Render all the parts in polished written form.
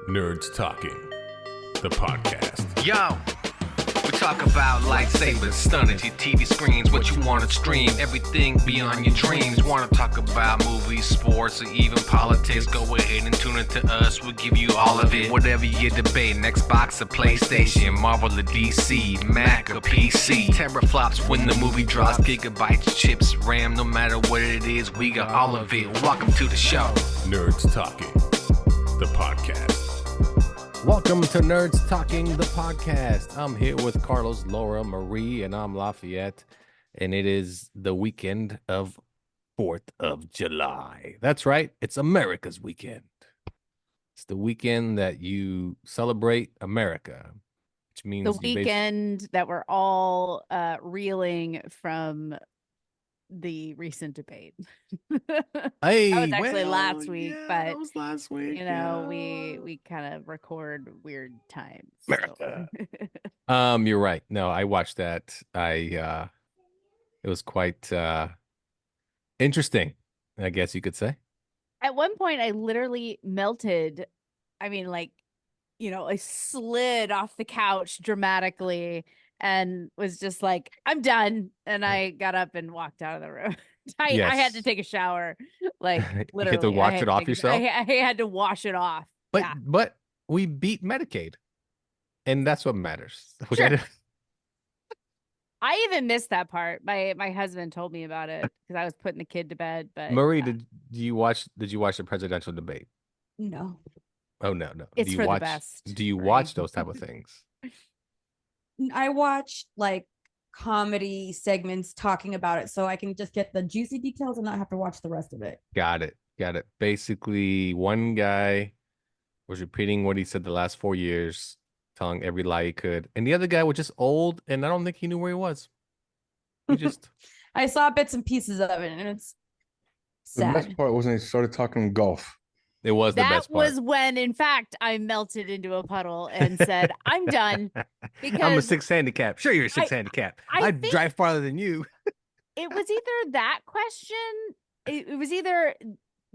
Nerds Talking, the podcast. Yo, we talk about lightsabers, stunning your TV screens, what you want to stream, everything beyond your dreams. Want to talk about movies, sports, or even politics? Go ahead and tune into us. We'll give you all of it. Whatever you're debating, Xbox or PlayStation, Marvel or DC, Mac or PC. Teraflops when the movie drops, gigabytes, chips, RAM, no matter what it is, we got all of it. Welcome to the show. Nerds Talking, the podcast. Welcome to Nerds Talking, the podcast. I'm here with Carlos, Laura, Marie, and I'm Lafayette, and it is the weekend of 4th of July. That's right, it's America's weekend. It's the weekend that you celebrate America, which means the weekend that we're all reeling from the recent debate. Hey, that was actually last week, but that was last week. you know, we kind of record weird times. America. You're right. No, I watched that. It was quite interesting, I guess you could say. At one point, I literally melted. I mean, like, you know, I slid off the couch dramatically and was just like, I'm done. And I got up and walked out of the room. I had to take a shower. Like, literally. You had to wash it off yourself? I had to wash it off. But we beat Medicaid. And that's what matters. Sure. I even missed that part. My husband told me about it because I was putting the kid to bed. But Marie, did you watch the presidential debate? No. Oh no. It's for the best. Do you watch those type of things? I watch like comedy segments talking about it so I can just get the juicy details and not have to watch the rest of it. Got it. Basically, one guy was repeating what he said the last 4 years, telling every lie he could. And the other guy was just old, and I don't think he knew where he was. He just I saw bits and pieces of it, and it's sad. The best part was when they started talking golf. it was the best That part. was when, in fact, I melted into a puddle and said, I'm done. Because I'm a 6 handicap. Sure, you're a 6 handicap. I think drive farther than you. it was either that question. It was either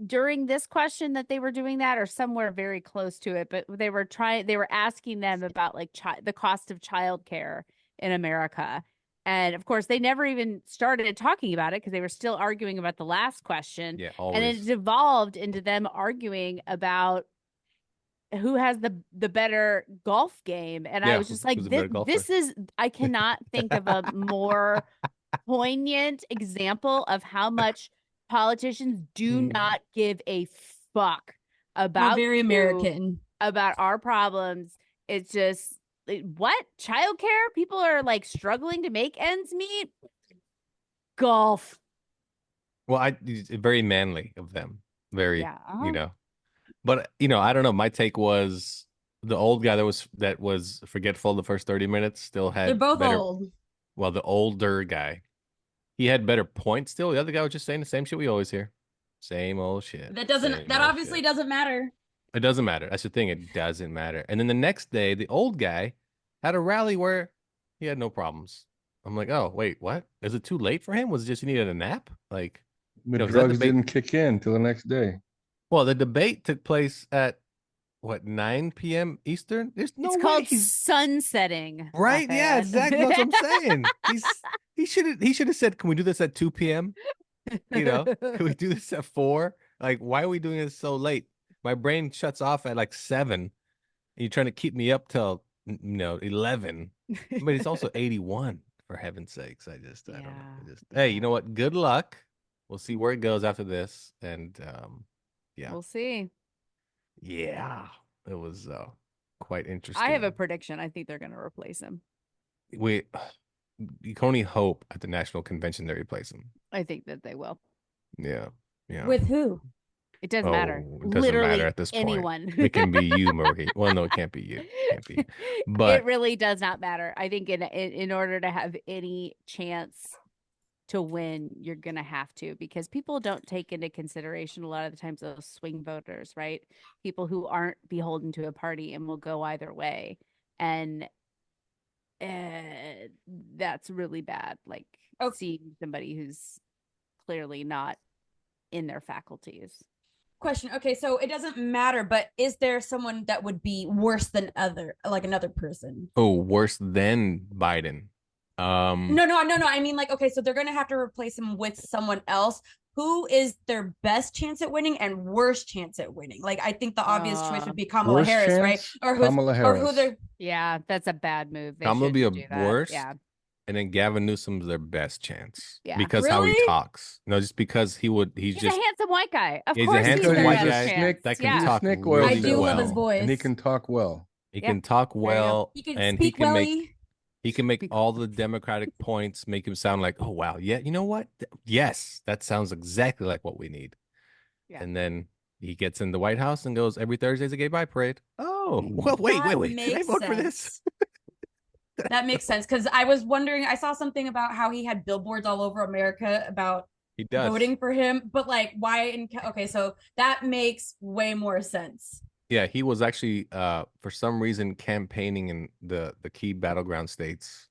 during this question that they were doing that or somewhere very close to it. But they were asking them about like the cost of childcare in America. And of course, they never even started talking about it because they were still arguing about the last question. Yeah, always. And it evolved into them arguing about who has the better golf game. And I was just like, I cannot think of a more poignant example of how much politicians do not give a fuck about very American about our problems. It's just, what? Childcare? People are like struggling to make ends meet. Golf. Well, it's very manly of them. Very, Yeah. you know. But I don't know. My take was the old guy that was forgetful the first 30 minutes still had. They're both better, old. Well, the older guy, he had better points still. The other guy was just saying the same shit we always hear. Same old shit. That obviously doesn't matter. It doesn't matter. That's the thing. It doesn't matter. And then the next day, the old guy had a rally where he had no problems. I'm like, oh, wait, what? Is it too late for him? Was it just he needed a nap? Like, The drugs didn't kick in till the next day. well, the debate took place at, 9 p.m. Eastern? There's no It's way called he's... sunsetting. Right? Yeah, exactly. That's what I'm saying. He should have said, can we do this at 2 p.m.? Can we do this at 4? Like, why are we doing this so late? My brain shuts off at like 7. And you're trying to keep me up till 11. But it's also 81, for heaven's sakes. I don't know. Hey, you know what? Good luck. We'll see where it goes after this. And yeah. We'll see. Yeah. It was quite interesting. I have a prediction. I think they're going to replace him. You can only hope at the national convention they replace him. I think that they will. Yeah. With who? It doesn't matter. It doesn't Literally matter at this point. anyone. It can be you, Marie. Well, no, it can't be you. But it really does not matter. I think in order to have any chance to win, you're going to have to, because people don't take into consideration a lot of the times those swing voters, right? People who aren't beholden to a party and will go either way. And that's really bad. Like seeing somebody who's clearly not in their faculties. question. Okay, so it doesn't matter, but is there someone that would be worse than another person? Oh, worse than Biden. No. I mean, like, okay, so they're gonna have to replace him with someone else. Who is their best chance at winning and worst chance at winning? Like, I think the obvious choice would be Kamala Worst Harris, right? chance, Or Kamala who Harris. they're Yeah, that's a bad move. They Kamala shouldn't be do a that. worst. Yeah. And then Gavin Newsom's their best chance. Yeah. Because how he Really? talks. No, just because he's He's just a handsome white guy. Of He's a course, handsome their white best guy chance. that can Yeah. talk snake oil really I do love his well. voice. And he can talk well. He Yeah. can talk There you go. well, He can and speak he can make Speak all the Democratic points make him sound like, oh wow, yeah, you know what? Yes, that sounds exactly like what we need. Yeah. And then he gets in the White House and goes, every Thursday's a gay pride parade. Oh, well, wait. That Can I makes vote for this? That makes sense, because I was wondering, I saw something about how he had billboards all over America about He does. voting for him, but like, why okay, so that makes way more sense. Yeah, he was actually for some reason campaigning in the key battleground states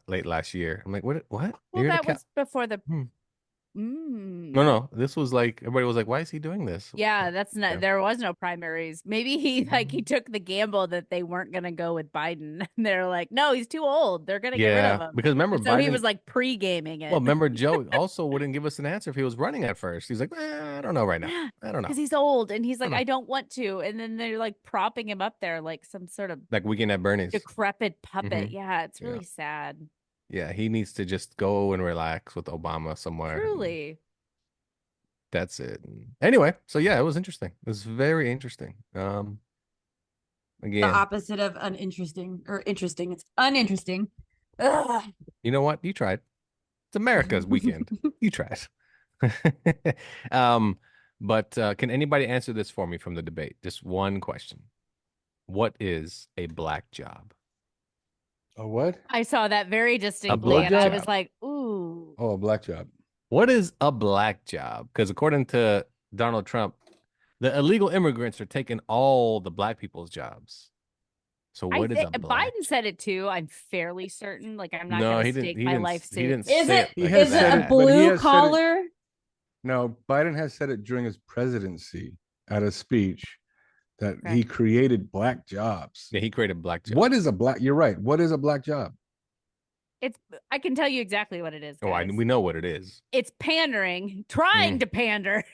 late last year. I'm like, what? Well, You're that gonna was before the. Hmm. Mm. No, this was like everybody was like, why is he doing this? Yeah, that's not. Yeah. There was no primaries. Maybe he took the gamble that they weren't gonna go with Biden. And they're like, no, he's too old. They're gonna get rid of him. Because remember, And so he Biden was like pre-gaming it. Well, remember Joe also wouldn't give us an answer if he was running at first. He's like, I don't know right now. I don't know. Because he's old and he's like, know. I don't want to. And then they're like propping him up there like some sort of Like Weekend at Bernie's. decrepit puppet. Mhm. Yeah, it's Yeah. really sad. Yeah, he needs to just go and relax with Obama somewhere. Truly. That's it. Anyway, so yeah, it was interesting. It was very interesting. The Again, opposite of uninteresting or interesting. It's uninteresting. Ugh. you know what? You tried. It's America's weekend. You tried. But can anybody answer this for me from the debate? Just one question. What is a black job? A what? I saw that very distinctly and I blowjob. was like, ooh. Oh, a black job. What is a black job? Because according to Donald Trump, the illegal immigrants are taking all the black people's jobs. So what is a black? Biden said it too. I'm fairly certain. Like I'm not No, going he to didn't- stake he my didn't- life. he didn't Is say it like is it that. a But he blue has said it- collar? No, Biden has said it during his presidency at a speech that Okay. he created black jobs. Yeah, he created black jobs. What is a black? You're right. What is a black job? I can tell you exactly what it is. Oh, Guys. we know what it is. It's pandering, trying Mm. to pander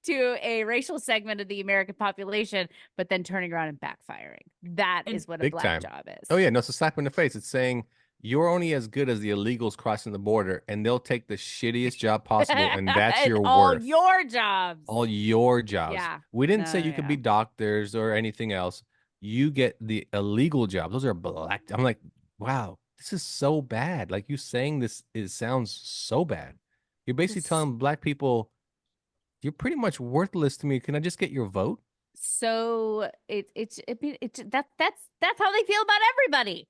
to a racial segment of the American population, but then turning around and backfiring. That And is what a big black time. job is. Oh yeah, no, it's a slap in the face. It's saying you're only as good as the illegals crossing the border, and they'll take the shittiest job possible, and that's And your all worth. your jobs. All your jobs. Yeah. We didn't say No, you could yeah. be doctors or anything else. You get the illegal jobs. Those are black. I'm like, wow, this is so bad. Like you saying this sounds so bad. You're basically This- telling black people, you're pretty much worthless to me. Can I just get your vote? So that's how they feel about everybody.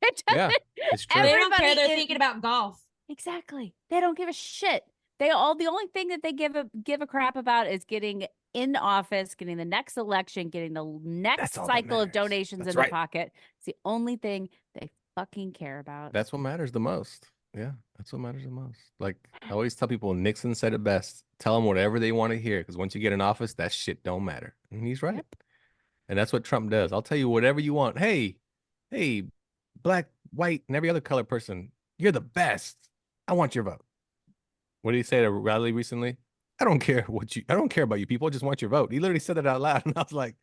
It Yeah, doesn't- it's true. They don't care. Everybody They're is- thinking about golf. Exactly. They don't give a shit. The only thing that they give a crap about is getting in office, getting the next election, getting the next That's all that cycle of matters. donations That's in right. the pocket. It's the only thing they fucking care about. That's what matters the most. Yeah, that's what matters the most. Like I always tell people, Nixon said it best. Tell them whatever they want to hear, because once you get in office, that shit don't matter. And he's right. Yep. And that's what Trump does. I'll tell you whatever you want. Hey, black, white, and every other color person, you're the best. I want your vote. What did he say at a rally recently? I don't care about you people. I just want your vote. He literally said that out loud. And I was like,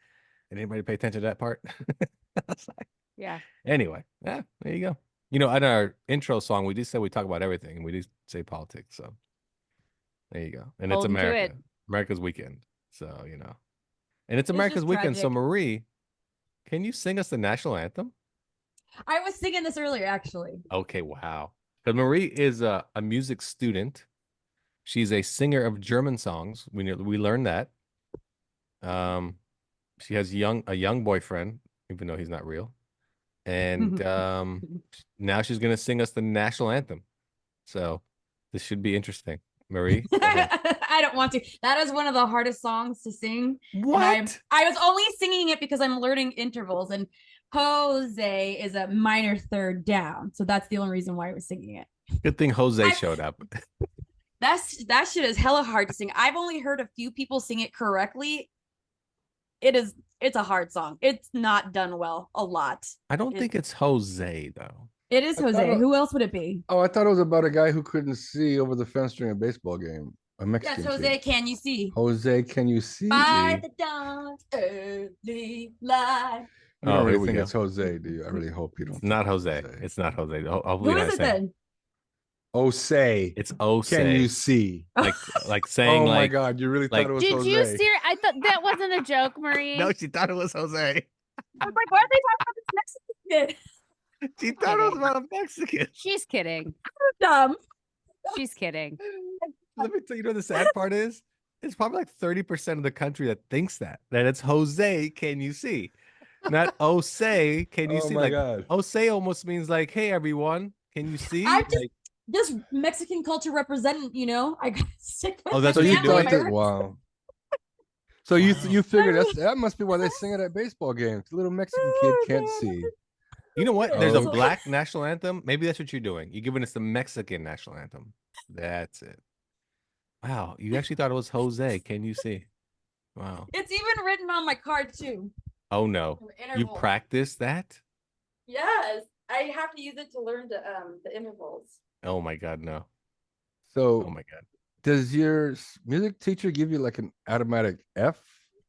did anybody pay attention to that part? I was like, Yeah. anyway, yeah, there you go. You know, in our intro song, we just said we talk about everything, and we just say politics. So there you go. And it's Hold 'em to America, it. America's weekend. So and it's It's America's just weekend. So tragic. Marie, can you sing us the national anthem? I was singing this earlier, actually. Okay, wow. Because Marie is a music student. She's a singer of German songs. We learned that. She has a young boyfriend, even though he's not real. And now she's gonna sing us the national anthem. So this should be interesting. Marie, go ahead. I don't want to. That is one of the hardest songs to sing. And What? I was only singing it because I'm learning intervals, and Jose is a minor third down. So that's the only reason why I was singing it. Good thing Jose I- showed up. That shit is hella hard to sing. I've only heard a few people sing it correctly. It's a hard song. It's not done well a lot. I don't think it's Jose though. It is I thought Jose. it- Who else would it be? Oh, I thought it was about a guy who couldn't see over the fence during a baseball game. A Mexican Yes, Jose, kid. can you see? Jose, can you see? By You the dawn's early light. don't Oh, here really we think go. it's Jose, do you? I really hope you don't. It's not think it's Jose. It's not Jose. Hopefully Who not is it saying- then? Jose. It's Ose. Can you see? like saying Oh my like God, you really like- thought it was Did Jose? you ser- I thought that wasn't a joke, Marie. no, she thought it was Jose. I was like, why are they talking about this Mexican kid? She thought it was about a Mexican. She's kidding. Dumb. She's kidding. Let me tell you, what the sad part is. It's probably like 30% of the country that thinks that it's Jose. Can you see? Not Ose. Can you Oh see? my Like God. Ose almost means like, hey everyone, can you see? I just- Like, Just Mexican culture representing, I got sick with Oh, that's So what you you're doing? thought that? Wow. So you figured that must be why they sing it at baseball games. The little Mexican kid can't see. you know what? There's a Oh. black national anthem. Maybe that's what you're doing. You're giving us the Mexican national anthem. That's it. Wow, you actually thought it was Jose. Can you see? Wow. It's even written on my card too. Oh no. You Interval. practiced that? Yes, I have to use it to learn the intervals. Oh my God, no. So Oh my God. does your music teacher give you like an automatic F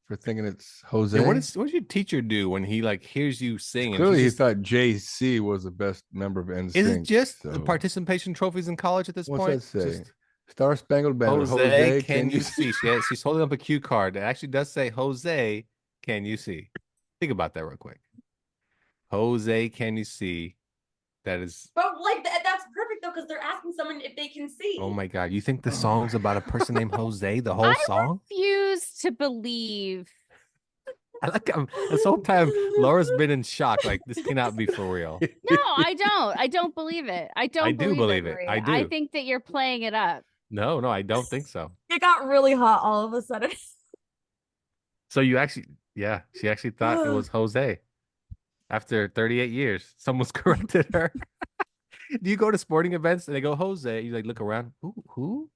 for thinking it's Jose? Yeah, what does your teacher do when he like hears you sing? And Clearly, he he's just- thought JC was the best member of NSYNC. is it just the so- participation trophies in college at this What's point? that say? Just Star Spangled Banner. Jose, can you see? She's holding up a cue card that actually does say Jose, can you see? Think about that real quick. Jose, can you see? That is, But like that's perfect though, because they're asking someone if they can see. oh my God. You think the song's about a person named Jose, the whole song? Refuse to believe. I like this whole time Laura's been in shock. Like, this cannot be for real. No, I don't. I don't believe it. I don't. I do believe it. Maria. I do. I think that you're playing it up. No, I don't think so. It got really hot all of a sudden. So you actually, yeah, she actually thought it was Jose. After 38 years, someone's corrected her. Do you go to sporting events and they go Jose? You like look around. Who?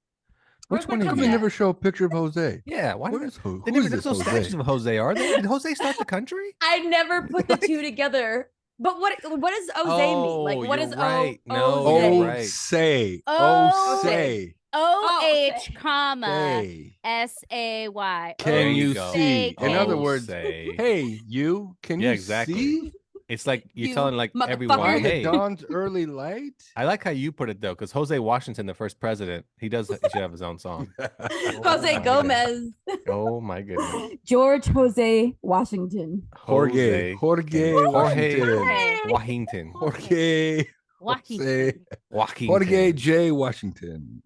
Which Where's one my of How you? come they Yeah. never show a picture of Jose? Yeah, why Where not? is who? They Who never, is there's this no Jose? statues of Jose, are there? Did Jose start the country? I never put the two together. But what does Jose mean? Like what you're is right. O? No, Jose? you're Oh, right. say. Oh, Oh, say. O-H, comma, Say. S-A-Y. Can There you you go. see? In other Oh, words, say. hey, you, can Yeah, you exactly. see? It's like you're You telling like motherfucker. everyone, By the hey. dawn's early light? I like how you put it though, because Jose Washington, the first president, he should have his own song. Jose my Gomez. Oh my goodness. George Jose Washington. Jorge. Jorge Washington. Washington. Jorge. Washington. Washington. Jorge J. Washington.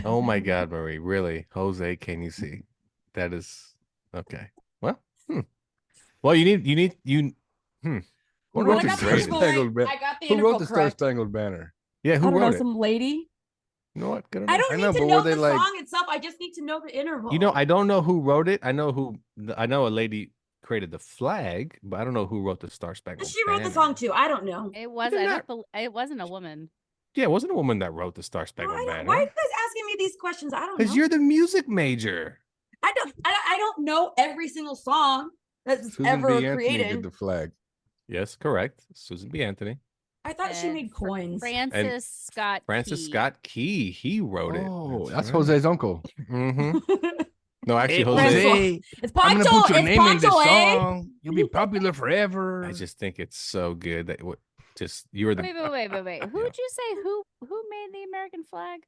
Oh my God, Marie. Really? Jose, can you see? That is okay. Well, well, you Who When wrote I the got the Star interval Spangled right, Banner? I got the Who interval wrote the Star correct. Spangled Banner? Yeah, I who don't know, wrote it? some lady. You know what? Good I enough. don't I need know, to but know were they the like- song itself. I just need to know the interval. You know, I don't know who wrote it. I know a lady created the flag, but I don't know who wrote the Star Spangled She wrote the Banner. song too. I don't know. It was. Did I not- don't. It wasn't a woman. Yeah, it wasn't a woman that wrote the Star Why, Spangled why are Banner. you guys asking me these questions? I don't know. Because you're the music major. I don't know every single song that's Susan ever B. Anthony created. did the flag. Yes, correct. Susan B. Anthony. I thought she And made coins. Francis Scott. Francis Key. Scott Key. He wrote it. Oh, that's right. Jose's uncle. Mm-hmm. No, actually, Hey, Jose. Jose, It's I'm Poncho. gonna put your It's name in this Poncho, eh? song. You'll be popular forever. I just think it's so good that just you were the. Wait. Who Yeah. would you say who made the American flag?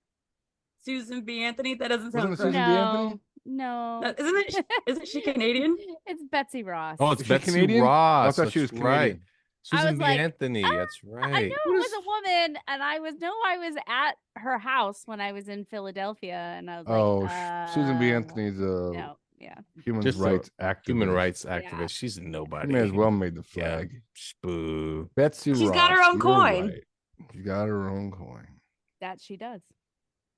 Susan B. Anthony. That doesn't sound Wasn't it correct. Susan B. Anthony? No. Isn't she Canadian? It's Betsy Ross. Oh, it's Is she Betsy Canadian? Ross. I thought she was that's right. Canadian. I Susan was B. like, Anthony. That's right. I knew it was a woman, and I was at her house when I was in Philadelphia, and I was Oh, like, Susan B. Anthony's a No, yeah. human Just a rights activist. Human rights activist. Yeah. She's nobody. She may as well made the Yeah. flag. Boo. Betsy She's got her Ross, own you're coin. right. She got her own coin. That she does.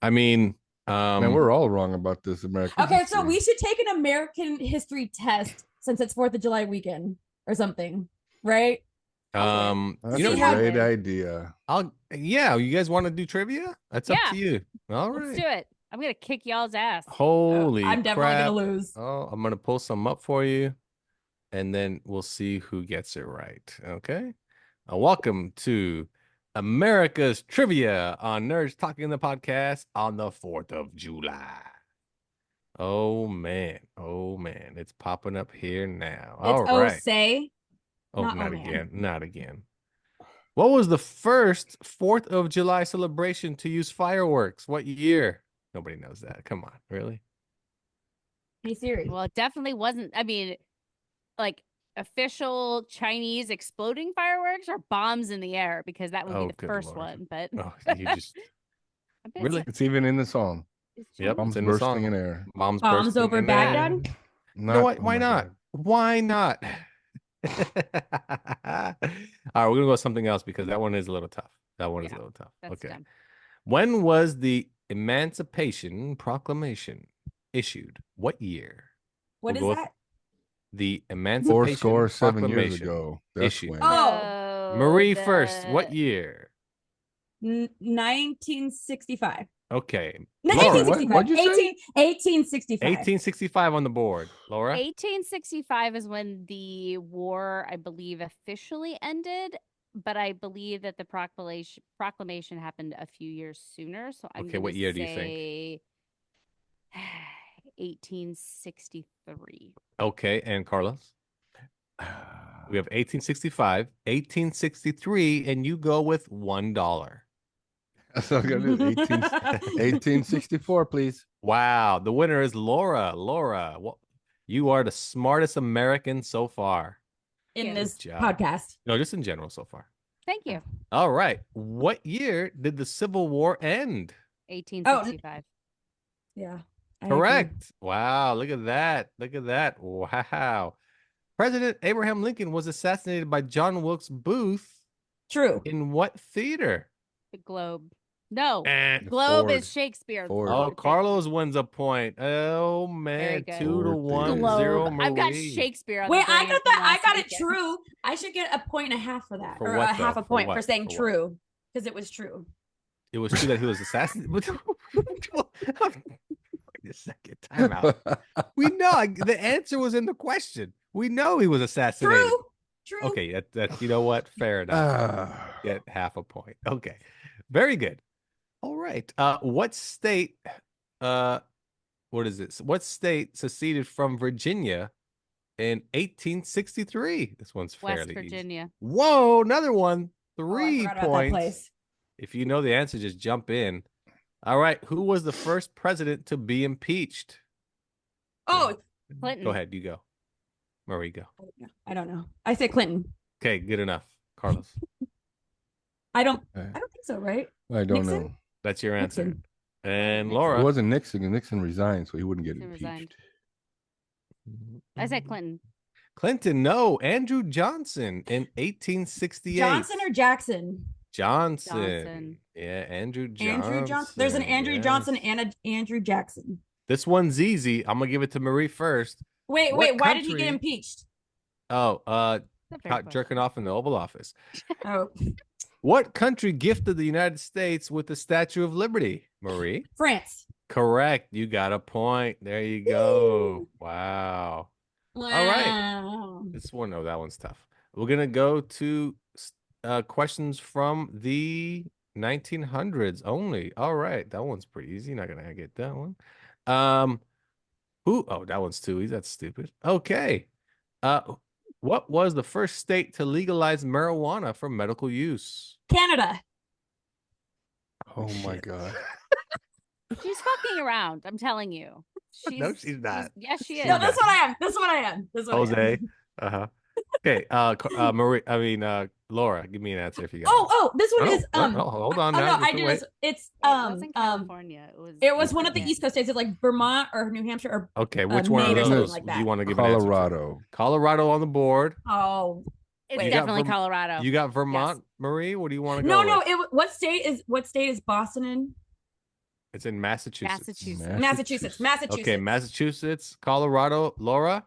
I mean, Man, we're all wrong about this American. Okay, so history. we should take an American history test since it's 4th of July weekend or something, right? That's you know, a See how- great idea. yeah, you guys want to do trivia? That's up Yeah. to you. All Let's right. do it. I'm gonna kick y'all's ass. Holy I'm definitely crap. gonna lose. Oh, I'm gonna pull some up for you, and then we'll see who gets it right. Okay. Welcome to America's Trivia on Nerds Talking the Podcast on the 4th of July. Oh man. It's popping up here now. All It's right. say. Oh, not not man. again. Not again. What was the first 4th of July celebration to use fireworks? What year? Nobody knows that. Come on, really? Hey Siri. Well, it definitely wasn't. I mean, like official Chinese exploding fireworks or bombs in the air, because that would be Oh, the good first Lord. one. But Oh, you just I bet really? It's even in the song. it's Yep, Bombs it's in the bursting song. in air. Bombs Bombs bursting over in air. Baghdad? No, why, oh why my not? God. Why not? All right, we're gonna go with something else because that one is a little tough. That one is a Yeah, little tough. that's Okay. dumb. When was the Emancipation Proclamation issued? What year? What We'll is go with that? The Four Emancipation score 7 years Proclamation ago. That's issued. when. Oh. Marie first. What year? 1965. Okay. No, Laura. 1865. What'd you say? 1865. 1865 on the board. Laura? 1865 is when the war, I believe, officially ended, but I believe that the proclamation happened a few years sooner. So I'm Okay, gonna what year do you think? say 1863. Okay, and Carlos? We have 1865, 1863, and you go with $1. That's all I gotta do. 1864, please. Wow, the winner is Laura. Laura, you are the smartest American so far. In Good this job. podcast. No, just in general so far. Thank you. All right. What year did the Civil War end? 1865. Yeah. I agree. Correct. Wow, look at that. Look at that. Wow. President Abraham Lincoln was assassinated by John Wilkes Booth True. in what theater? The Globe. No, Eh. Globe Ford. is Shakespeare. Ford. Oh, Thank you. Carlos wins a point. Oh man, good. 2-1, Globe. 0 I've got Marie. Shakespeare on Wait, the I brain got from that. I last got it weekend. true. I should get a point and a half for that. For or what, a half though? a For point what? for saying For what? true. Because it was true. It was true that he was assassinated. Wait a second. Time out. We know the answer was in the question. We know he was assassinated. True. True. Okay, that you know what? Fair enough. Ah. Get half a point. Okay. Very good. All right. What state what is it? What state seceded from Virginia in 1863? This one's fairly West easy. Virginia. Whoa, another one. Oh, I 3 forgot about that points. place. If you know the answer, just jump in. All right. Who was the first president to be impeached? Oh, Clinton. Go ahead. You go. Marie, go. I don't know. I say Clinton. Okay, good enough. Carlos. I don't think so, right? I don't Nixon? know. That's your answer. Nixon. And Nixon. It Laura. wasn't Nixon. Nixon resigned, so he wouldn't get Nixon resigned. impeached. I said Clinton. Clinton, no. Andrew Johnson in 1868. Johnson or Jackson? Johnson. Yeah, Andrew Johnson. Andrew Johnson. There's an Andrew yes. Johnson and an Andrew Jackson. This one's easy. I'm gonna give it to Marie first. Wait, What why did he country- get impeached? Oh, That's a fair caught question. jerking off in the Oval Office. Oh, What country gifted the United States with the Statue of Liberty? Marie? France. Correct. You got a point. There you go. Wow. Wow. This one, oh, that one's tough. We're gonna go to questions from the 1900s only. All right, that one's pretty easy. Not gonna get that one. Who? Oh, that one's too easy. That's stupid. Okay. What was the first state to legalize marijuana for medical use? Canada. Oh my Shit. God. She's fucking around. I'm telling you. No, she's not. Yes, she She's is. No, not. that's what I am. That's what I am. That's what I am. Jose. Uh-huh. Okay. Marie. I mean, Laura. Give me an answer if you got. Oh, this one is Hold on. Oh now. no, I You do can this. It's It wasn't California. it was one of the Virginia. East Coast states. It's like Vermont or New Hampshire or Okay, which one Maine of or something those like do you that. want to give an answer to? Colorado. Colorado on the board. oh It's Wait. You got definitely Verm- Colorado. You got Vermont, Marie. What do you want to no go no with? what state is Boston in? It's in Massachusetts. Massachusetts. Massachusetts. Okay, Massachusetts, Colorado. Laura.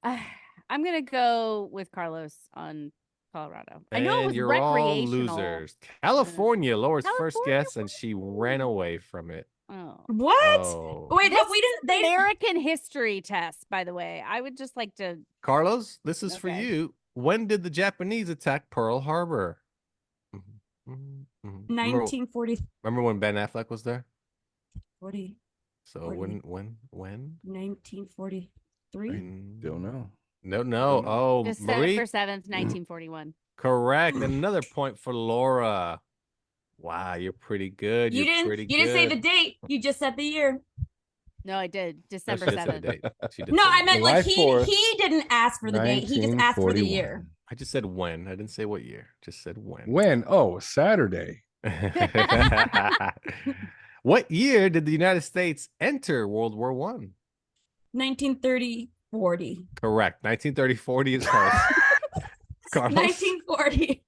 I'm gonna go with Carlos on Colorado. I know it And was you're all recreational. losers. California, Laura's first California? guess, and she ran away from it. Oh. What? Oh. Wait, This but we didn't. They American history test, by the way. I would just like to. Carlos, this is for Okay. you. When did the Japanese attack Pearl Harbor? Remember, 1940, remember when Ben Affleck was there? 40, So 40. when? 1943. Don't know. No. Don't know. Oh, December Marie. 7th, 1941. Correct. Another point for Laura. Wow, you're pretty good. You You're didn't. pretty You didn't say the good. date. You just said the year. No, I did. No, December she did say the 7th. date. She did No, say I the meant date. like July 4th, he didn't ask for the date. He just asked for the 1941. year. I just said when. I didn't say what year. Just said when. When? Oh, Saturday. What year did the United States enter World War One? 1930, 40. Correct. 1930-40 is close. Carlos? 1940.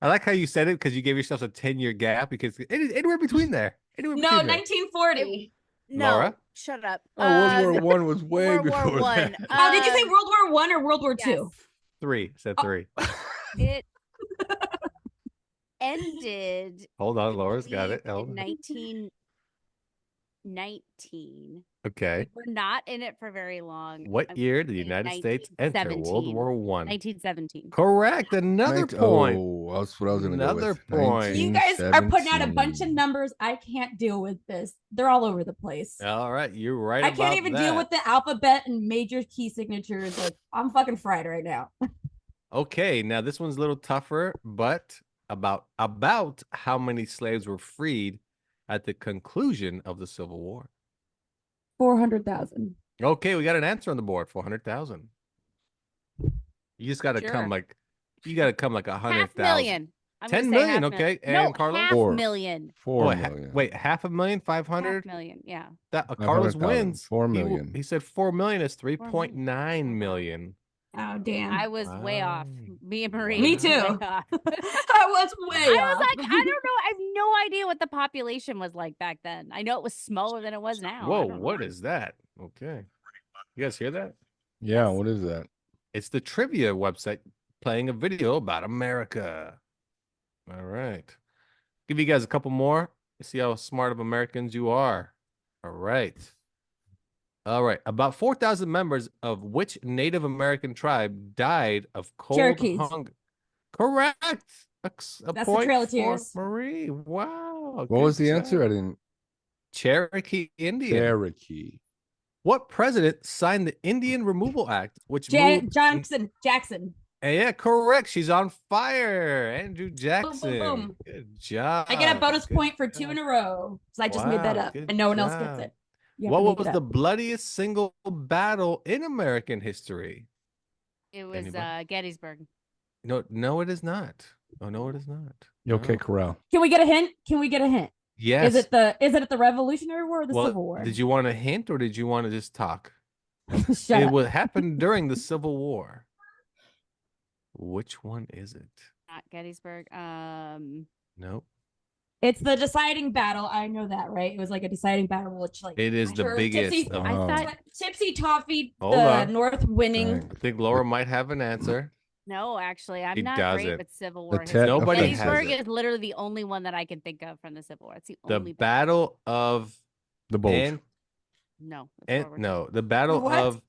I like how you said it because you gave yourself a 10-year gap because anywhere between there. Anywhere No, between there. 1940. No, Laura? shut up. Oh, World War One was way World before War One. that. Oh, did you say World War One or World War Yes. Two? 3. Said 3. It ended Hold on. Laura's got it. in Hold on. 1919. Okay. We're not in it for very long. What I'm year did the gonna say United States enter World 1917. War One? 1917. Correct. Another point. Oh, that's what I was going to go Another with. point. You guys are putting out a bunch of 1917. numbers. I can't deal with this. They're all over the place. All right. You're right. I can't even deal with the alphabet and major key signatures. Like I'm fucking fried right now. Okay, now this one's a little tougher, but about how many slaves were freed at the conclusion of the Civil War? 400,000. Okay, we got an answer on the board. 400,000. You just got to Sure. come like you got to come like 100,000. 500,000. I'm gonna 10 say million, half okay? No, And Carlos? half Four. million. 4 Oh, million. wait, 500,000, 500. Half million. Yeah. That Carlos 500,000, wins. 4 He million. He said 4 million is 4 million. 3.9 million. Oh damn. I was way off. Wow. Me and Marie. Me was too. way off. I was way I was off. like, I don't know. I have no idea what the population was like back then. I know it was smaller than it was now. Whoa, what is that? Okay. You guys hear that? Yeah, what is that? It's the trivia website playing a video about America. All right. Give you guys a couple more. See how smart of Americans you are. All right. All right. About 4,000 members of which Native American tribe died of cold Cherokees. hunger? Correct. A That's the point Trail of for Tears. Marie. Wow. What good was the answer? I job. didn't. Cherokee Indian. Cherokee. What president signed the Indian Removal Act, which moved Jackson. Yeah, correct. She's on fire. Andrew Jackson. boom. Good job. I get a bonus Good point for job. 2 in a row. So I just made that Wow, up good and no one else job. gets it. You have What to make was it the up. bloodiest single battle in American history? It was Anybody? Gettysburg. No, it is not. Oh, no, it is not. Okay, No. Corral. Can we get a hint? Yes. Is it the Revolutionary War or the Well, Civil War? did you want a hint or did you want to just talk? Shut It up. would happen during the Civil War. Which one is it? Not Gettysburg. Nope. It's the deciding battle. I know that, right? It was like a deciding battle, which like It is I the heard biggest. Tipsy, of- I thought Tipsy Toffee, Hold the on. North winning. Right. I think Laura might have an answer. no, actually, I'm He not doesn't. great with Civil The War. Tet history. Nobody offense. has Gettysburg it. is literally the only one that I can think of from the Civil War. It's the The only Battle of The Bulge. No, it's World War II. no, the Battle What? of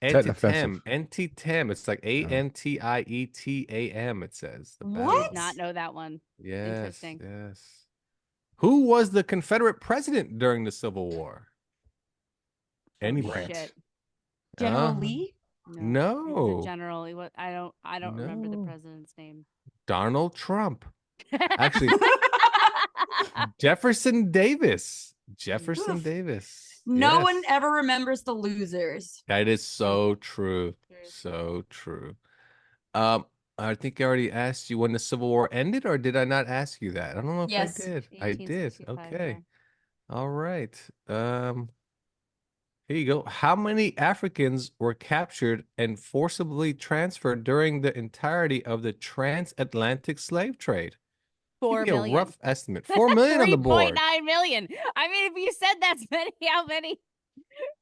Tet Antietam. offensive. Antietam. It's like Antietam. It says. The Battle What? of- Not know that one. Yes. Interesting. Yes. Who was the Confederate president during the Civil War? Anybody? Shit. General Uh-huh. Lee. No. It was a general. I don't remember the No. president's name. Donald Trump. Actually, Jefferson Davis. Jefferson Davis. No Yes. one ever remembers the losers. That is so true. Seriously. So true. I think I already asked you when the Civil War ended, or did I not ask you that? I don't know if Yes. I did. I did. 1865, Okay. yeah. All right. Here you go. How many Africans were captured and forcibly transferred during the entirety of the transatlantic slave trade? 4 Give me million. a rough estimate. 4 million on the board. 3.9 million. I mean, if you said that's many, how many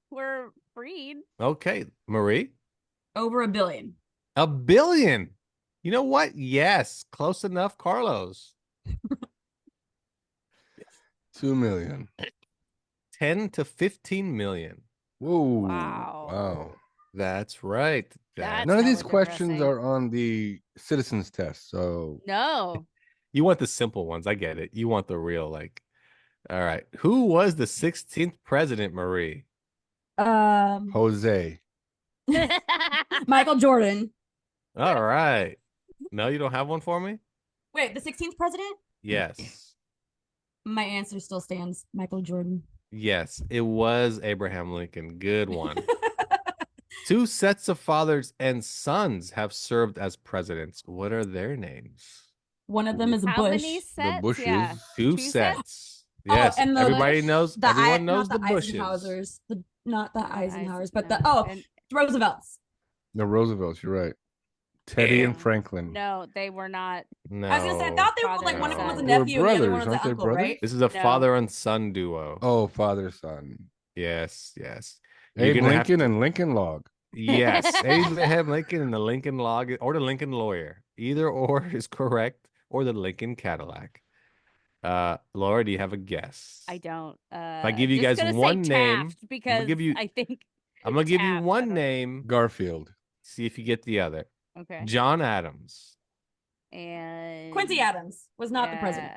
were freed? Okay, Marie. Over 1 billion. 1 billion. You know what? Yes, close enough, Carlos. 2 million. 10 to 15 million. Whoa. Wow. Wow. That's right. That's None of these hella questions depressing. are on the citizens test. So No. You want the simple ones. I get it. You want the real, like, all right. Who was the 16th president, Marie? Jose. Michael Jordan. All right. No, you don't have one for me? Wait, the 16th president? Yes. My answer still stands. Michael Jordan. Yes, it was Abraham Lincoln. Good one. 2 sets of fathers and sons have served as presidents. What are their names? One of them is a How Bush. many sets? Bushes. Yeah. 2 Two sets. Yes, and the everybody knows. Everyone knows not the Bushes. Eisenhowers. Not the Eisenhowers, but and Roosevelt's. The Roosevelts, you're right. Teddy and Franklin. no, they were not. No. I was gonna say I thought they were Father like and one of them was a son. They were nephew and the other one was brothers, an aren't they uncle, brothers? right? This is a father and son duo. Oh, father, son. Yes, yes. You're Abe gonna have Lincoln to- and Lincoln Log. Yes, Abraham Lincoln and the Lincoln Log or the Lincoln Lawyer. Either or is correct, or the Lincoln Cadillac. Laura, do you have a guess? I don't. If I give you just guys gonna say one name, Taft because give you- I think. I'm gonna give you Taft, I one don't know. name. Garfield. See if you get the other. Okay. John Adams. And Quincy Adams was not the president.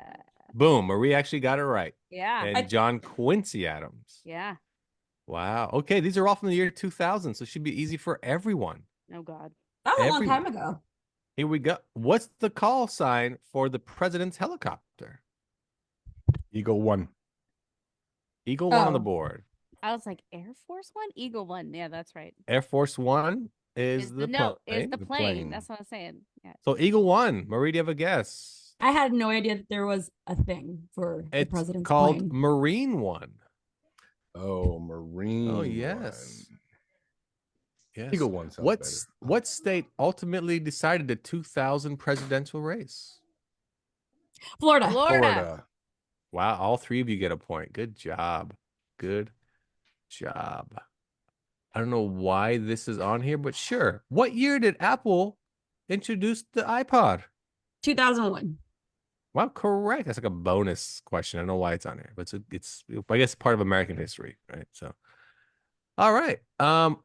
Boom. Marie actually got it right. Yeah. And John Quincy Adams. Yeah. Wow. Okay, these are all from the year 2000, so it should be easy for everyone. Oh God. That was a long Everyone. time ago. Here we go. What's the call sign for the president's helicopter? Eagle 1. Eagle One on the Oh. board. I was like Air Force One, Eagle One. Yeah, that's right. Air Force One is the no, is plane. the The plane. plane. That's what I'm saying. Yeah. So Eagle One. Marie, do you have a guess? I had no idea that there was a thing for the It's president's called plane. Marine One. Oh, Marine. Oh, yes. One. Yes. Eagle 1 sounds What state ultimately decided the 2000 presidential race? Florida. better. Florida. Florida. Wow, all 3 of you get a point. Good job. Good job. I don't know why this is on here, but sure. What year did Apple introduce the iPod? 2001. Well, correct. That's like a bonus question. I don't know why it's on here, but it's I guess part of American history, right? So, all right.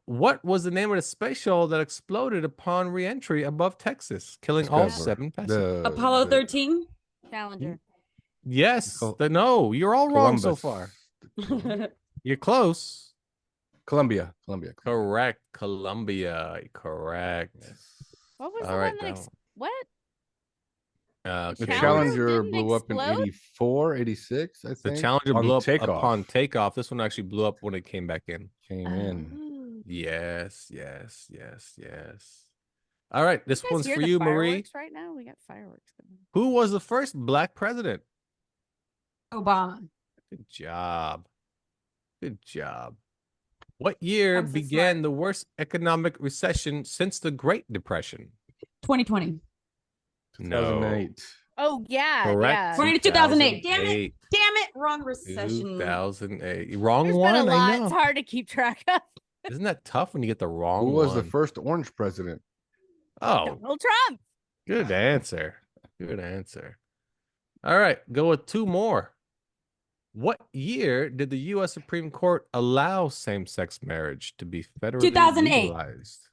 What was the name of the space shuttle that exploded upon re-entry above Texas, killing all Discover. 7 passengers? Apollo 13. Challenger. Yes. Col- No, you're all wrong so Columbus. far. You're close. Columbia. Correct. Columbia. Correct. What was All the right, one that? that What? The Okay. Challenger didn't blew up in explode? 84, 86, I think. The Challenger on blew up takeoff. upon takeoff. This one actually blew up when it came back in. Came in. Oh. Yes. All right, this You guys one's hear for the you, Marie. fireworks right now? We got fireworks going. Who was the first black president? Obama. Good job. Good job. What year I'm so began smart. the worst economic recession since the Great Depression? 2020. 2008. Oh yeah, Correct. yeah. 2008. Damn it. Damn it. Wrong recession. 2008. Wrong There's one. been a lot. I It's know. hard to keep track of. Isn't that tough when you get the wrong Who was the one? first orange president? Oh, Donald Trump. good answer. Good answer. All right, go with 2 more. What year did the U.S. Supreme Court allow same-sex marriage to be federally 2008. legalized?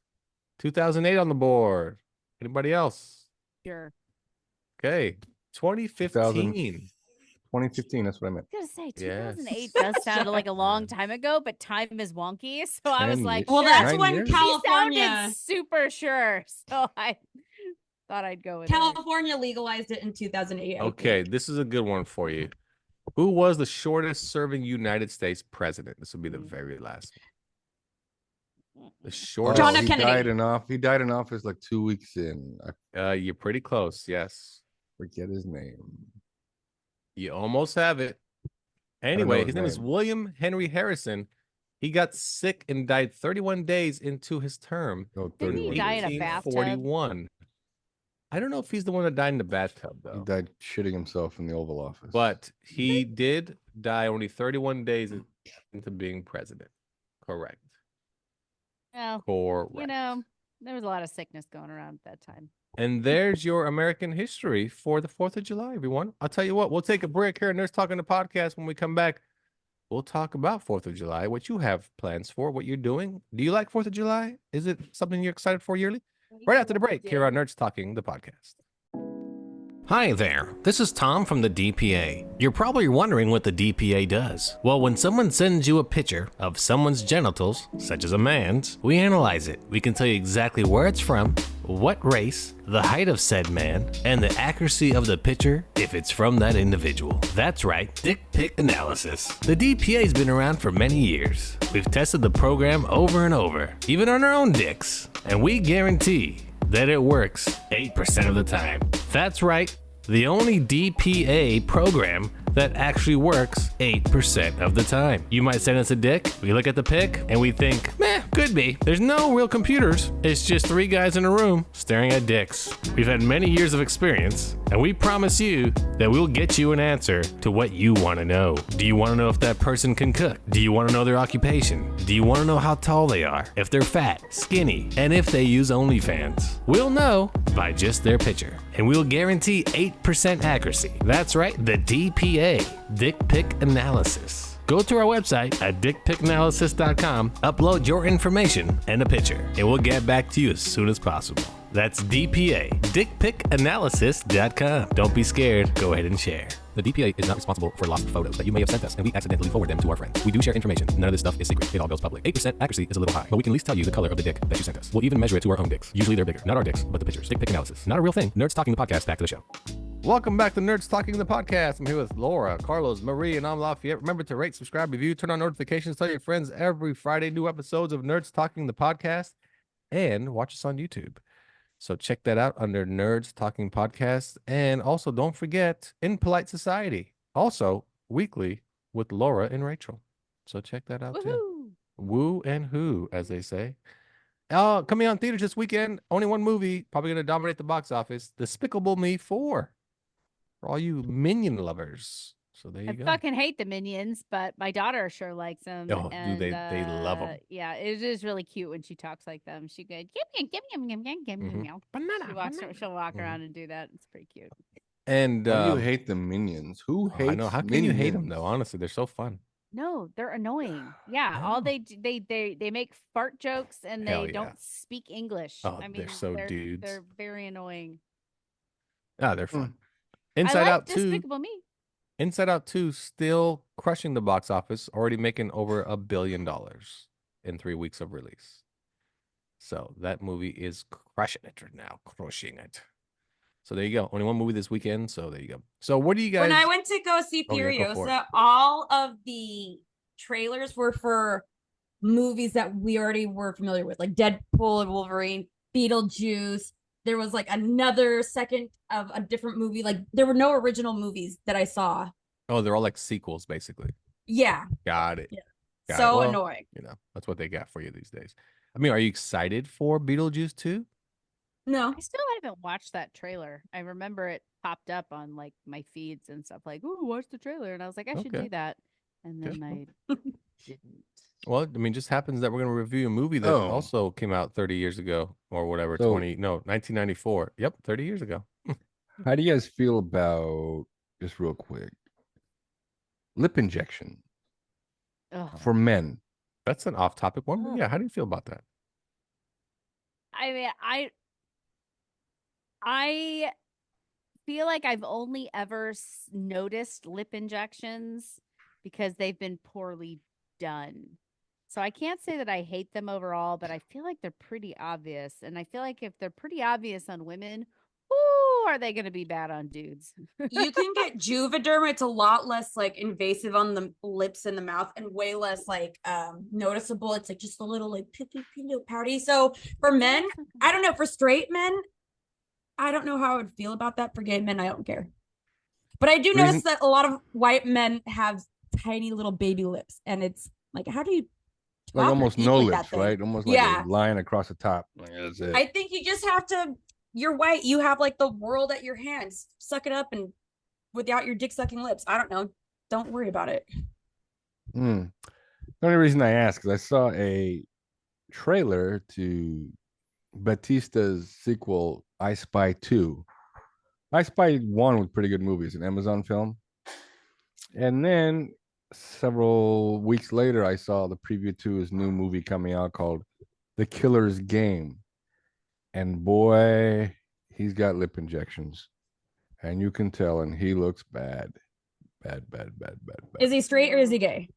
2008 on the board. Anybody else? Sure. Okay, 2015. 2015, that's what I meant. I was gonna say Yes. 2008 does sound like a long time ago, but time is wonky. So I was 10 like, years. Well, sure. that's 9 when years? He California sounded super sure. So I thought I'd go with it. California legalized it in 2008. I Okay, think. this is a good one for you. Who was the shortest serving United States president? This will be the very last one. The shortest. John F. he Kennedy. He died in office like 2 weeks in. I You're pretty close. Yes. forget his name. You almost have it. Anyway, his his name is name. William Henry Harrison. He got sick and died 31 days into his term. Oh, Didn't he 31 die in a days. bathtub? 1841. I don't know if he's the one that died in the bathtub, He though. died shitting himself in the Oval Office. But he did die only 31 days into being president. Correct. Well, Correct. you know, there was a lot of sickness going around at that time. And there's your American history for the 4th of July, everyone. I'll tell you what, we'll take a break here and Nerds Talking the Podcast. When we come back, we'll talk about 4th of July, what you have plans for, what you're doing. Do you like 4th of July? Is it something you're excited for yearly? Right after the break here on Nerds Talking the Podcast. Hi there, this is Tom from the DPA. You're probably wondering what the DPA does. Well, when someone sends you a picture of someone's genitals, such as a man's, we analyze it. We can tell you exactly where it's from, what race, the height of said man, and the accuracy of the picture if it's from that individual. That's right, dick pic analysis. The DPA's been around for many years. We've tested the program over and over, even on our own dicks, and we guarantee that it works 8% of the time. That's right, the only DPA program that actually works 8% of the time. You might send us a dick, we look at the pic, and we think, meh, could be. There's no real computers. It's just 3 guys in a room staring at dicks. We've had many years of experience, and we promise you that we'll get you an answer to what you want to know. Do you want to know if that person can cook? Do you want to know their occupation? Do you want to know how tall they are? If they're fat, skinny, and if they use OnlyFans? We'll know by just their picture, and we'll guarantee 8% accuracy. That's right, the DPA, Dick Pic Analysis. Go to our website at dickpicanalysis.com, upload your information and a picture, and we'll get back to you as soon as possible. That's DPA, dickpicanalysis.com. Don't be scared, go ahead and share. The DPA is not responsible for lost photos that you may have sent us, and we accidentally forward them to our friends. We do share information. None of this stuff is secret. It all goes public. 8% accuracy is a little high, but we can at least tell you the color of the dick that you sent us. We'll even measure it to our own dicks. Usually they're bigger. Not our dicks, but the pictures. Dick pic analysis. Not a real thing. Nerds Talking the Podcast. Back to the show. Welcome back to Nerds Talking the Podcast. I'm here with Laura, Carlos, Marie, and I'm Lafayette. Remember to rate, subscribe, review, turn on notifications, tell your friends every Friday, new episodes of Nerds Talking the Podcast, and watch us on YouTube. So check that out under Nerds Talking Podcast. And also don't forget In Polite Society, also weekly with Laura and Rachel. So check that out too. Woo and who, as they say. Coming out in theaters this weekend, only one movie, probably going to dominate the box office, Despicable Me 4. For all you Minion lovers. So there you go. I fucking hate the Minions, but my daughter sure likes them. Oh, and, they love them. Yeah, it is really cute when she talks like them. She goes, give me, banana. She'll walk around and do that. It's pretty cute. And Why do you hate the Minions? Who hates? I know. How can you hate them though? Honestly, they're so fun. No, they're annoying. Yeah, all they make fart jokes and they don't speak English. Oh, I mean, they're so dudes. They're very annoying. Ah, they're fun. Inside Out 2. Despicable Me. Inside Out 2 still crushing the box office, already making over $1 billion in 3 weeks of release. So that movie is crushing it right now, crushing it. So there you go. Only one movie this weekend. So there you go. So what do you guys? When I went to go see Furiosa, all of the trailers were for movies that we already were familiar with, like Deadpool and Wolverine, Beetlejuice. There was like another second of a different movie. Like there were no original movies that I saw. Oh, they're all like sequels, basically. Yeah. Got it. Yeah. Got so it. Well, annoying. You know, that's what they got for you these days. I mean, are you excited for Beetlejuice 2? No. I still haven't watched that trailer. I remember it popped up on like my feeds and stuff like, "Ooh, watch the trailer." And I was like, I should do that. And then I didn't. Well, I mean, just happens that we're going to review a movie that also came out 30 years ago or whatever, 1994. Yep, 30 years ago. How do you guys feel about, just real quick, lip injection for men? That's an off-topic one. But yeah, how do you feel about that? I mean, I feel like I've only ever noticed lip injections because they've been poorly done. So I can't say that I hate them overall, but I feel like they're pretty obvious. And I feel like if they're pretty obvious on women, ooh, are they going to be bad on dudes? You can get Juvederm. It's a lot less like invasive on the lips and the mouth and way less like noticeable. It's like just a little like pouty. So for men, I don't know. For straight men, I don't know how I would feel about that. For gay men, I don't care. But I do notice that a lot of white men have tiny little baby lips. And it's like, how do you like almost no lips, right? Almost like a line across the top. Like, that's it. I think you just have to, you're white, you have like the world at your hands. Suck it up and without your dick sucking lips. I don't know. Don't worry about it. The only reason I asked is I saw a trailer to Batista's sequel, I Spy 2. I Spy 1 was pretty good movie. It's an Amazon film. And then several weeks later, I saw the preview to his new movie coming out called The Killer's Game. And boy, he's got lip injections. And you can tell, and he looks bad. Bad. Is he straight or is he gay?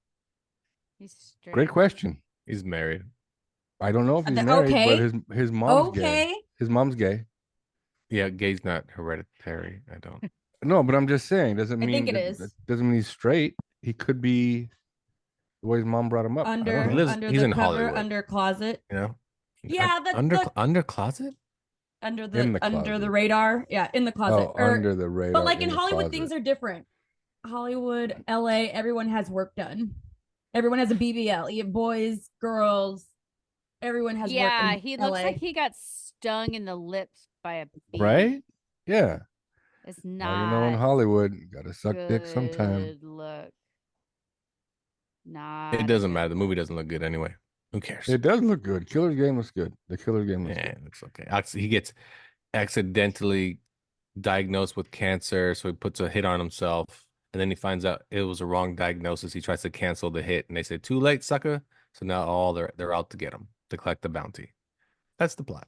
He's straight. Great question. He's married. I don't know if he's Okay. married, but his mom's gay. Okay. His mom's gay. Yeah, gay's not hereditary. I don't. No, but I'm just saying, doesn't I mean think it that- is. that doesn't mean he's straight. He could be the way his mom brought him up. I don't Under know. lives- under he's the in cover, Hollywood. under closet, You know. Yeah, that's under the- under closet. under In the the under the closet. radar. Yeah, in the closet. Oh, under the radar. But like in the Hollywood, closet. things are different. Hollywood, LA, everyone has work done. Everyone has a BBL. You have boys, girls. Everyone has work. Yeah, in he LA. looks like he got stung in the lips by a bee. right. Yeah. It's Now not. you know, in Hollywood, you gotta suck dick sometime. good look. Not. It a doesn't good matter. The movie look. doesn't look good anyway. Who cares? It does look good. Killer's Game looks good. The Killer's Game looks Yeah, good. it looks okay. He gets accidentally diagnosed with cancer, so he puts a hit on himself, and then he finds out it was a wrong diagnosis. He tries to cancel the hit, and they say, "Too late, sucker." So now they're out to get him to collect the bounty. That's the plot.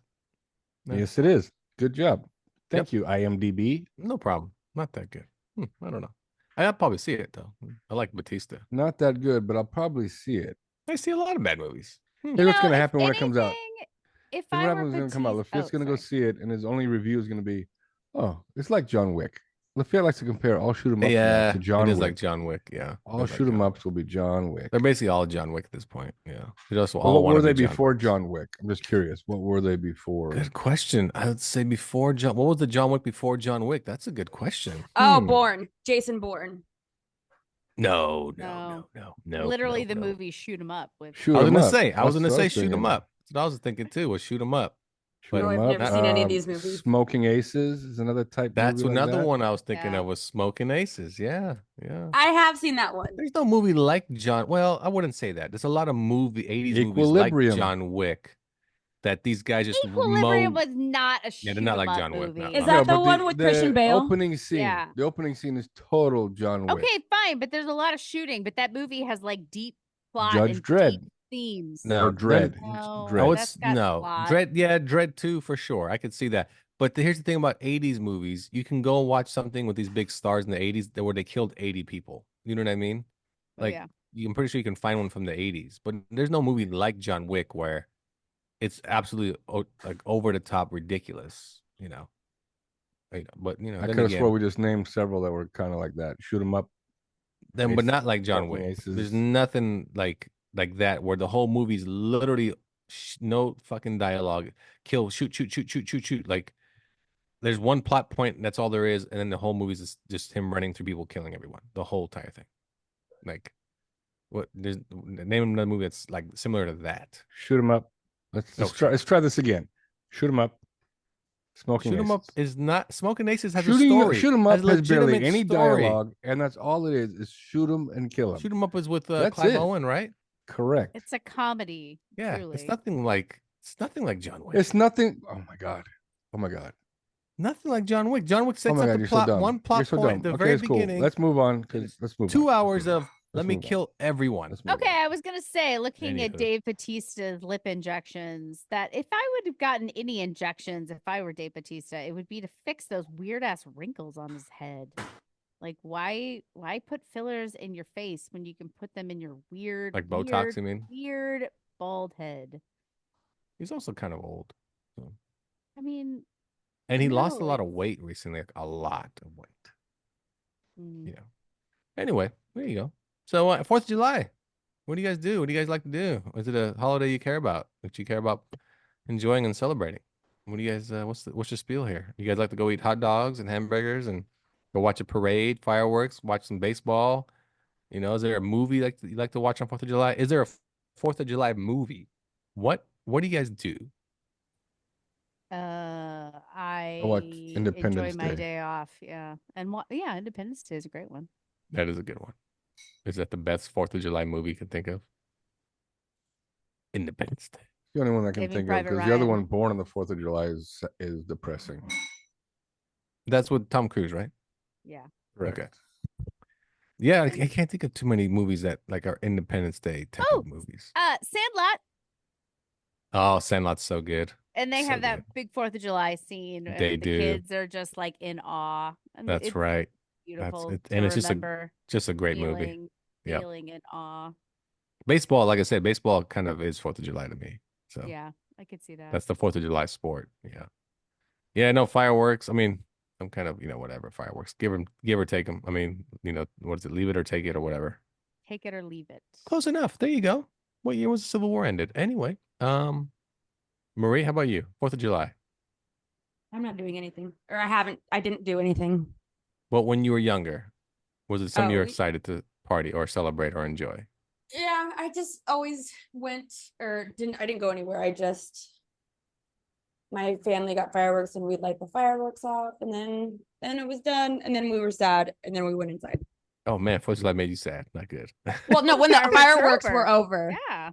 Yeah. Yes, it is. Good job. Thank you, IMDb. No problem. Not that good. I don't know. I'll probably see it though. I like Batista. Not that good, but I'll probably see it. I see a lot of bad movies. Here's what's gonna if happen when it comes out. anything, If Here's what I were happens when it comes out. Batista- Lafitte gonna go sorry. see it, and his only review is gonna be, "Oh, it's like John Wick." Lafitte likes to compare all shoot 'em ups Yeah, to John it is Wick. like John Wick. Yeah, All it is like shoot 'em John ups will be John Wick. They're basically all John Wick at this point. Yeah. They just Well, all what wanna were they be before Wicks. John Wick? I'm just curious. What were they before? Good question. I would say before John. What was the John Wick before John Wick? That's a good question. Oh, Bourne. Jason Bourne. No. Literally, no, the no. movie Shoot 'Em Up with. Shoot I was 'em gonna up. say. I was That's gonna what say shoot 'em thinking. up. That's what I was thinking too. Was shoot 'em up. Shoot But 'em No, I've up. never seen any of these movies. Smoking Aces is another type. That's movie like another that. one I was thinking Yeah. of was Smoking Aces. Yeah. I have seen that one. There's no movie like John. Well, I wouldn't say that. There's a lot of 80s movies Equilibrium. like John Wick that these guys just Equilibrium mow. was not a Yeah, shoot they're not 'em like up John Wick, movie. no, Is no. that the but one with Christian Bale? Opening scene. Yeah. The opening scene is total John Wick. Okay, fine, but there's a lot of shooting. But that movie has like deep plot Judge and Dredd. deep themes. No, Or Dread. No, Dread. Oh, that's it's got no plot. Dread. Yeah, Dread 2 for sure. I could see that. But here's the thing about 80s movies: you can go watch something with these big stars in the 80s where they killed 80 people. You know what I mean? Oh, Like, yeah. I'm pretty sure you can find one from the 80s, but there's no movie like John Wick where it's absolutely like over the top ridiculous. But I then could have again, swore we just named several that were kind of like that. Shoot 'em up. but Ace- not like John Smoking Wick. Aces. There's nothing like that where the whole movie's literally no fucking dialogue. Kill, shoot. Like there's one plot point, and that's all there is, and then the whole movie's just him running through people, killing everyone. The whole entire thing. Like, what? There's name another movie that's like similar to that. Shoot 'em up. Let's try this again. Shoot 'em up. Smoking Shoot 'em up Aces. is not Smoking Aces has Shooting a story. Shoot 'em up has barely legitimate any story. dialogue, and that's all it is shoot 'em and kill 'em. Shoot 'em up is with That's Clive it. Owen, right? Correct. It's a comedy. Yeah, truly. it's nothing like John Wick. It's nothing. Oh my god. Oh my god. Nothing like John Wick. John Wick Oh sets my up god. the You're plot, so dumb. one plot You're so point dumb. at the Okay, very it's cool. beginning. Let's move on because let's move on. 2 Let's hours move on. of let Let's me move on. kill everyone. Let's move Okay, on. I was gonna say, looking at Anywho. Dave Bautista's lip injections, that if I would have gotten any injections, if I were Dave Bautista, it would be to fix those weird ass wrinkles on his head. Like, why put fillers in your face when you can put them in your weird, Like Botox, you mean? weird bald head? He's also kind of old. I mean, And he lost a No, lot of weight recently, like a lot of weight. mm, You know. Anyway, there you go. So 4th of July. What do you guys do? What do you guys like to do? Is it a holiday you care about? That you care about enjoying and celebrating? What do you guys what's your spiel here? You guys like to go eat hot dogs and hamburgers and go watch a parade, fireworks, watch some baseball? Is there a movie you like to watch on 4th of July? Is there a 4th of July movie? What do you guys do? I watch Independence enjoy my Day. day off. Yeah, and yeah, Independence Day is a great one. That is a good one. Is that the best 4th of July movie you can think of? Independence Day. the only one I can Saving think of Private because the other Ryan. one, Born on the 4th of July, is depressing. That's with Tom Cruise, right? Yeah. Correct. Okay. Yeah, I can't think of too many movies that like are Independence Day type Oh, of movies. Sandlot. Oh, Sandlot's so good. And they So have that good. big 4th of July scene They and the do. kids are just like in awe. And That's it's right. beautiful And to it's remember just a great movie. feeling, Yep. feeling in awe. Baseball, like I said, baseball kind of is 4th of July to me. So Yeah, I could see that. that's the 4th of July sport. Yeah. Yeah, no fireworks. I mean, I'm kind of, whatever, fireworks. Give or take them. I mean, what is it? Leave it or take it or whatever. Take it or leave it. Close enough. There you go. What year was the Civil War ended? Anyway, Marie, how about you? 4th of July. I'm not doing anything, or I didn't do anything. Well, when you were younger, was it something you were Oh. excited to party or celebrate or enjoy? Yeah, I just always went or I didn't go anywhere. My family got fireworks and we'd light the fireworks off and then it was done and then we were sad and then we went inside. Oh man, 4th of July made you sad. Not good. Well, no, when the fireworks were over. Yeah.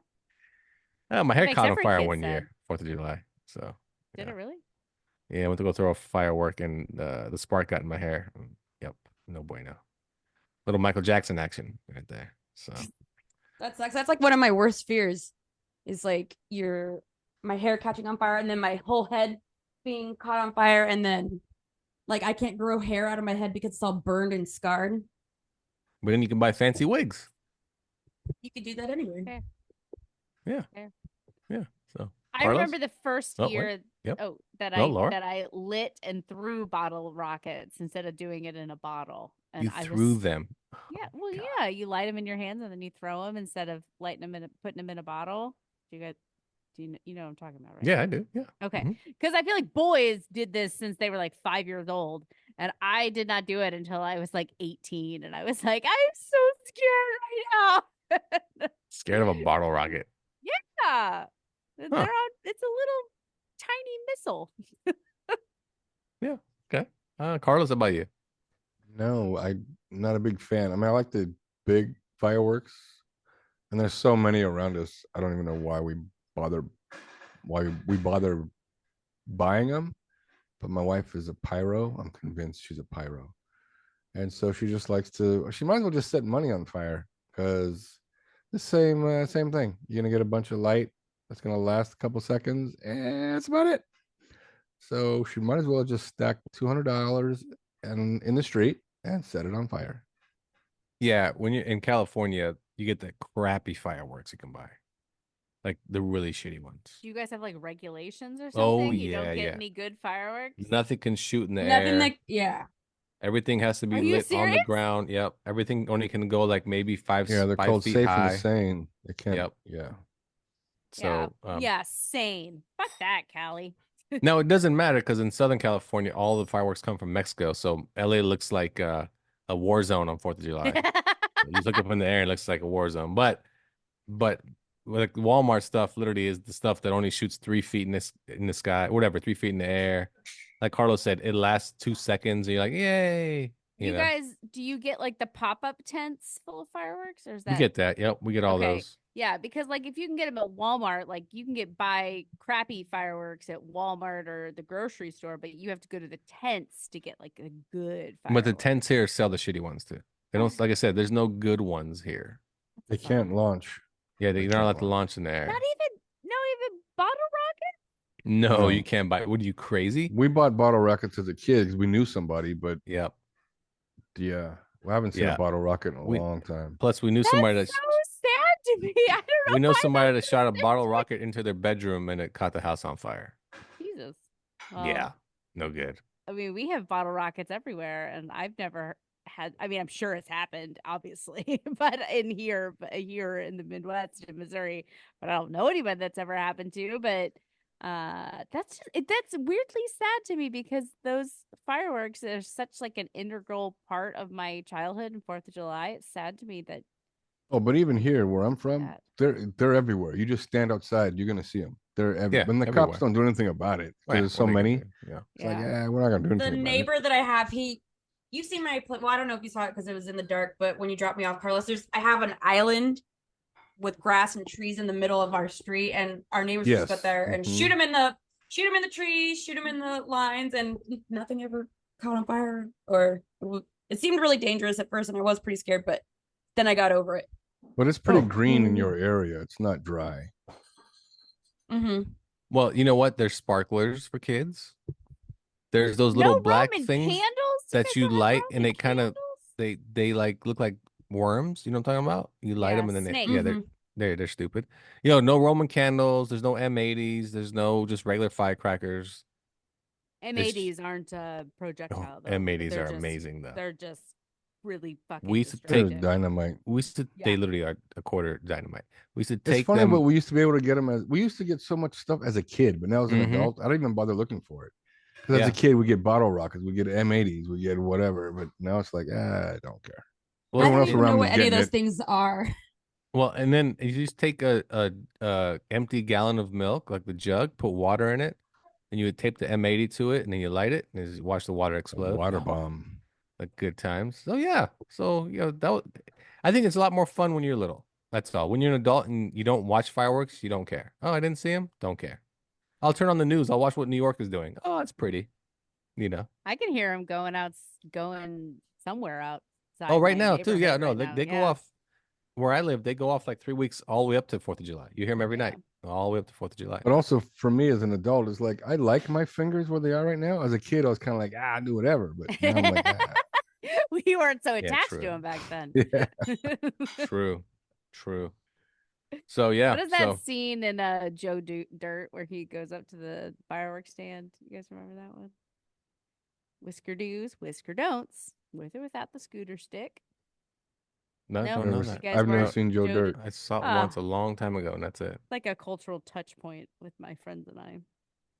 Oh, my hair makes caught on every fire kid one sad. year, 4th of July. So Did yeah. it really? Yeah, I went to go throw a firework and the spark got in my hair. Yep, no bueno. Little Michael Jackson action right there. So That sucks. That's like one of my worst fears is like my hair catching on fire and then my whole head being caught on fire and then like I can't grow hair out of my head because it's all burned and scarred. but then you can buy fancy wigs. You could do that anyway. Okay. Yeah. Fair. Yeah. So I Carlos? remember the first Oh, wait. year Yep. that No, Laura? I lit and threw bottle rockets instead of doing it in a bottle. And You I threw was, them. Yeah, well, God. yeah, you light them in your hands and then you throw them instead of putting them in a bottle. Do you know what I'm talking about, right? Yeah, I do. Yeah. Okay. Mhm. Because I feel like boys did this since they were like 5 years old. And I did not do it until I was like 18. And I was like, I'm so scared right now. Scared of a bottle rocket. Yeah. It's a little tiny missile. Okay. Carlos, how about you? No, I'm not a big fan. I mean, I like the big fireworks, and there's so many around us. I don't even know why we bother buying them. But my wife is a pyro. I'm convinced she's a pyro, and so she just likes to. She might as well just set money on fire because the same thing. You're gonna get a bunch of light that's gonna last a couple seconds, and that's about it. So she might as well just stack $200 and in the street and set it on fire. Yeah, when you're in California, you get the crappy fireworks you can buy. Like the really shitty ones. Do you guys have like regulations or Oh, something? You yeah, don't get yeah. any good fireworks? Nothing can shoot in the Nothing air. that Everything has to be Are you lit on the serious? ground. Yep. Everything only can go like maybe five They're 5 called feet safe high. and sane. They can't. Yep. Yeah. So yeah, sane. Fuck that, Callie. no, it doesn't matter because in Southern California, all the fireworks come from Mexico. So LA looks like a war zone on 4th of July. You just look up in the air, it looks like a war zone. But like Walmart stuff literally is the stuff that only shoots 3 feet in the sky, whatever, 3 feet in the air. Like Carlos said, it lasts 2 seconds, and you're like, yay. You know? guys, do you get like the pop-up tents full of fireworks, or is that We get that. Yep, we get all Okay. those. Yeah, because like if you can get them at Walmart, like you can buy crappy fireworks at Walmart or the grocery store, but you have to go to the tents to get like a good firework. But the tents here sell the shitty ones too. They don't, like I said, there's no good ones here. They can't launch. Yeah, They they're not can't allowed to launch. launch in the air. Not even bottle rocket. No, No. you can't buy. What are you crazy? We bought bottle rockets as a kid because we knew somebody, but Yep. yeah, we haven't seen Yeah. a bottle rocket in a We- long time. Plus, we knew That's somebody that so sad to me. I don't know. we know why somebody that that's shot a so bottle sad. rocket into their bedroom and it caught the house on fire. Jesus. Yeah, no good. I mean, we have bottle rockets everywhere, and I've never had. I mean, I'm sure it's happened, obviously, but here in the Midwest, in Missouri, but I don't know anyone that's ever happened to. But that's weirdly sad to me because those fireworks are such like an integral part of my childhood and 4th of July. It's sad to me that Oh, but even here where I'm from, that. they're everywhere. You just stand outside, you're gonna see them. They're everywhere. Yeah, And the everywhere. cops don't do anything about it because there's so What are they many. gonna do? Yeah. It's like, we're not gonna do the anything. about it. neighbor that I have, you've seen I don't know if you saw it because it was in the dark, but when you dropped me off, Carlos, I have an island with grass and trees in the middle of our street, and our neighbors just got Yes. there and Mhm. shoot them in the trees, shoot them in the lines, and nothing ever caught on fire. Or it seemed really dangerous at first, and I was pretty scared, but then I got over it. But it's pretty Oh. green in your area. It's not dry. Mm-hmm. Well, you know what? There's sparklers for kids. There's those No little black Roman things candles? that guys you don't have light, and Roman they kind of candles? they like look like worms. You know what I'm talking about? You light Yeah, them, and then snakes. yeah, Mm-hmm. they're stupid. You know, no Roman candles. There's no M80s. There's no just regular firecrackers. M80s aren't projectile though. M80s They're are just- amazing though. They're just really fucking We used to They're take- dynamite. We used to. Yeah. They literally are a quarter dynamite. We used to It's take funny, them. but we used to be able to get them as we used to get so much stuff as a kid, but now as an Mhm. adult, I don't even bother looking for it. Because as Yeah. a kid, we get bottle rockets, we get M80s, we get whatever. But now it's like, I don't care. Well, I Everyone don't else even around know me what is any of getting those it. things are. Well, and then you just take a empty gallon of milk, like the jug, put water in it, and you would tape the M80 to it, and then you light it, and just watch the water explode. Water bomb. Like good times. So yeah. So I think it's a lot more fun when you're little. That's all. When you're an adult and you don't watch fireworks, you don't care. Oh, I didn't see him. Don't care. I'll turn on the news. I'll watch what New York is doing. Oh, that's pretty. You know. I can hear them going somewhere outside. Oh, right my now too. Yeah. neighborhood No, right they now. they go Yeah. off where I live. They go off like 3 weeks all the way up to 4th of July. You hear them every Yeah. night, all the way up to 4th of July. But also for me as an adult, it's like I like my fingers where they are right now. As a kid, I was kind of like, I do whatever. But now I'm like, We weren't so Yeah, attached true. to them back then. yeah. True. So yeah. What is that So scene in Joe Dirt where he goes up to the fireworks stand? You guys remember that one? Whisker do's, whisker don'ts, with or without the scooter stick. no, No, don't know Never that. You guys I've never weren't seen Joe Joe Dirt. I saw it Ah. once a long time ago, and that's it. Like a cultural touch point with my friends and I.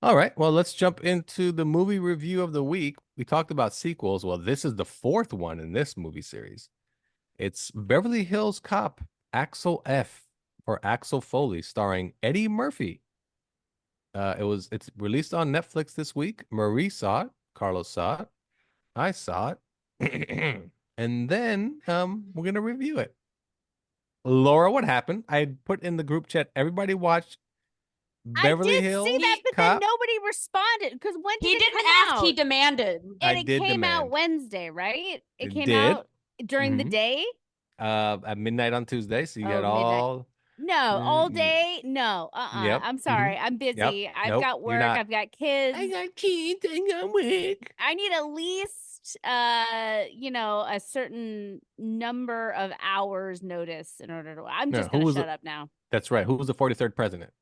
All right. Well, let's jump into the movie review of the week. We talked about sequels. Well, this is the fourth one in this movie series. It's Beverly Hills Cop, Axel F, or Axel Foley, starring Eddie Murphy. It's released on Netflix this week. Marie saw it. Carlos saw it. I saw it. And then we're gonna review it. Laura, what happened? I had put in the group chat. Everybody watched Beverly I did Hills see that, but Cop. then nobody responded because when did He it didn't come ask, out? he demanded. I And it did came out demand. Wednesday, right? It It came did. out during the Mhm. day. At midnight on Tuesday, so you Oh, got midnight. all. No, all Mm. day. No, Yep. I'm sorry. I'm busy. I've Nope, got you're work. not. I've got kids. I got kids. I got work. I need at least a certain number of hours notice in order to I'm Yeah, just who gonna was shut the- up now. That's right. Who was the 43rd president?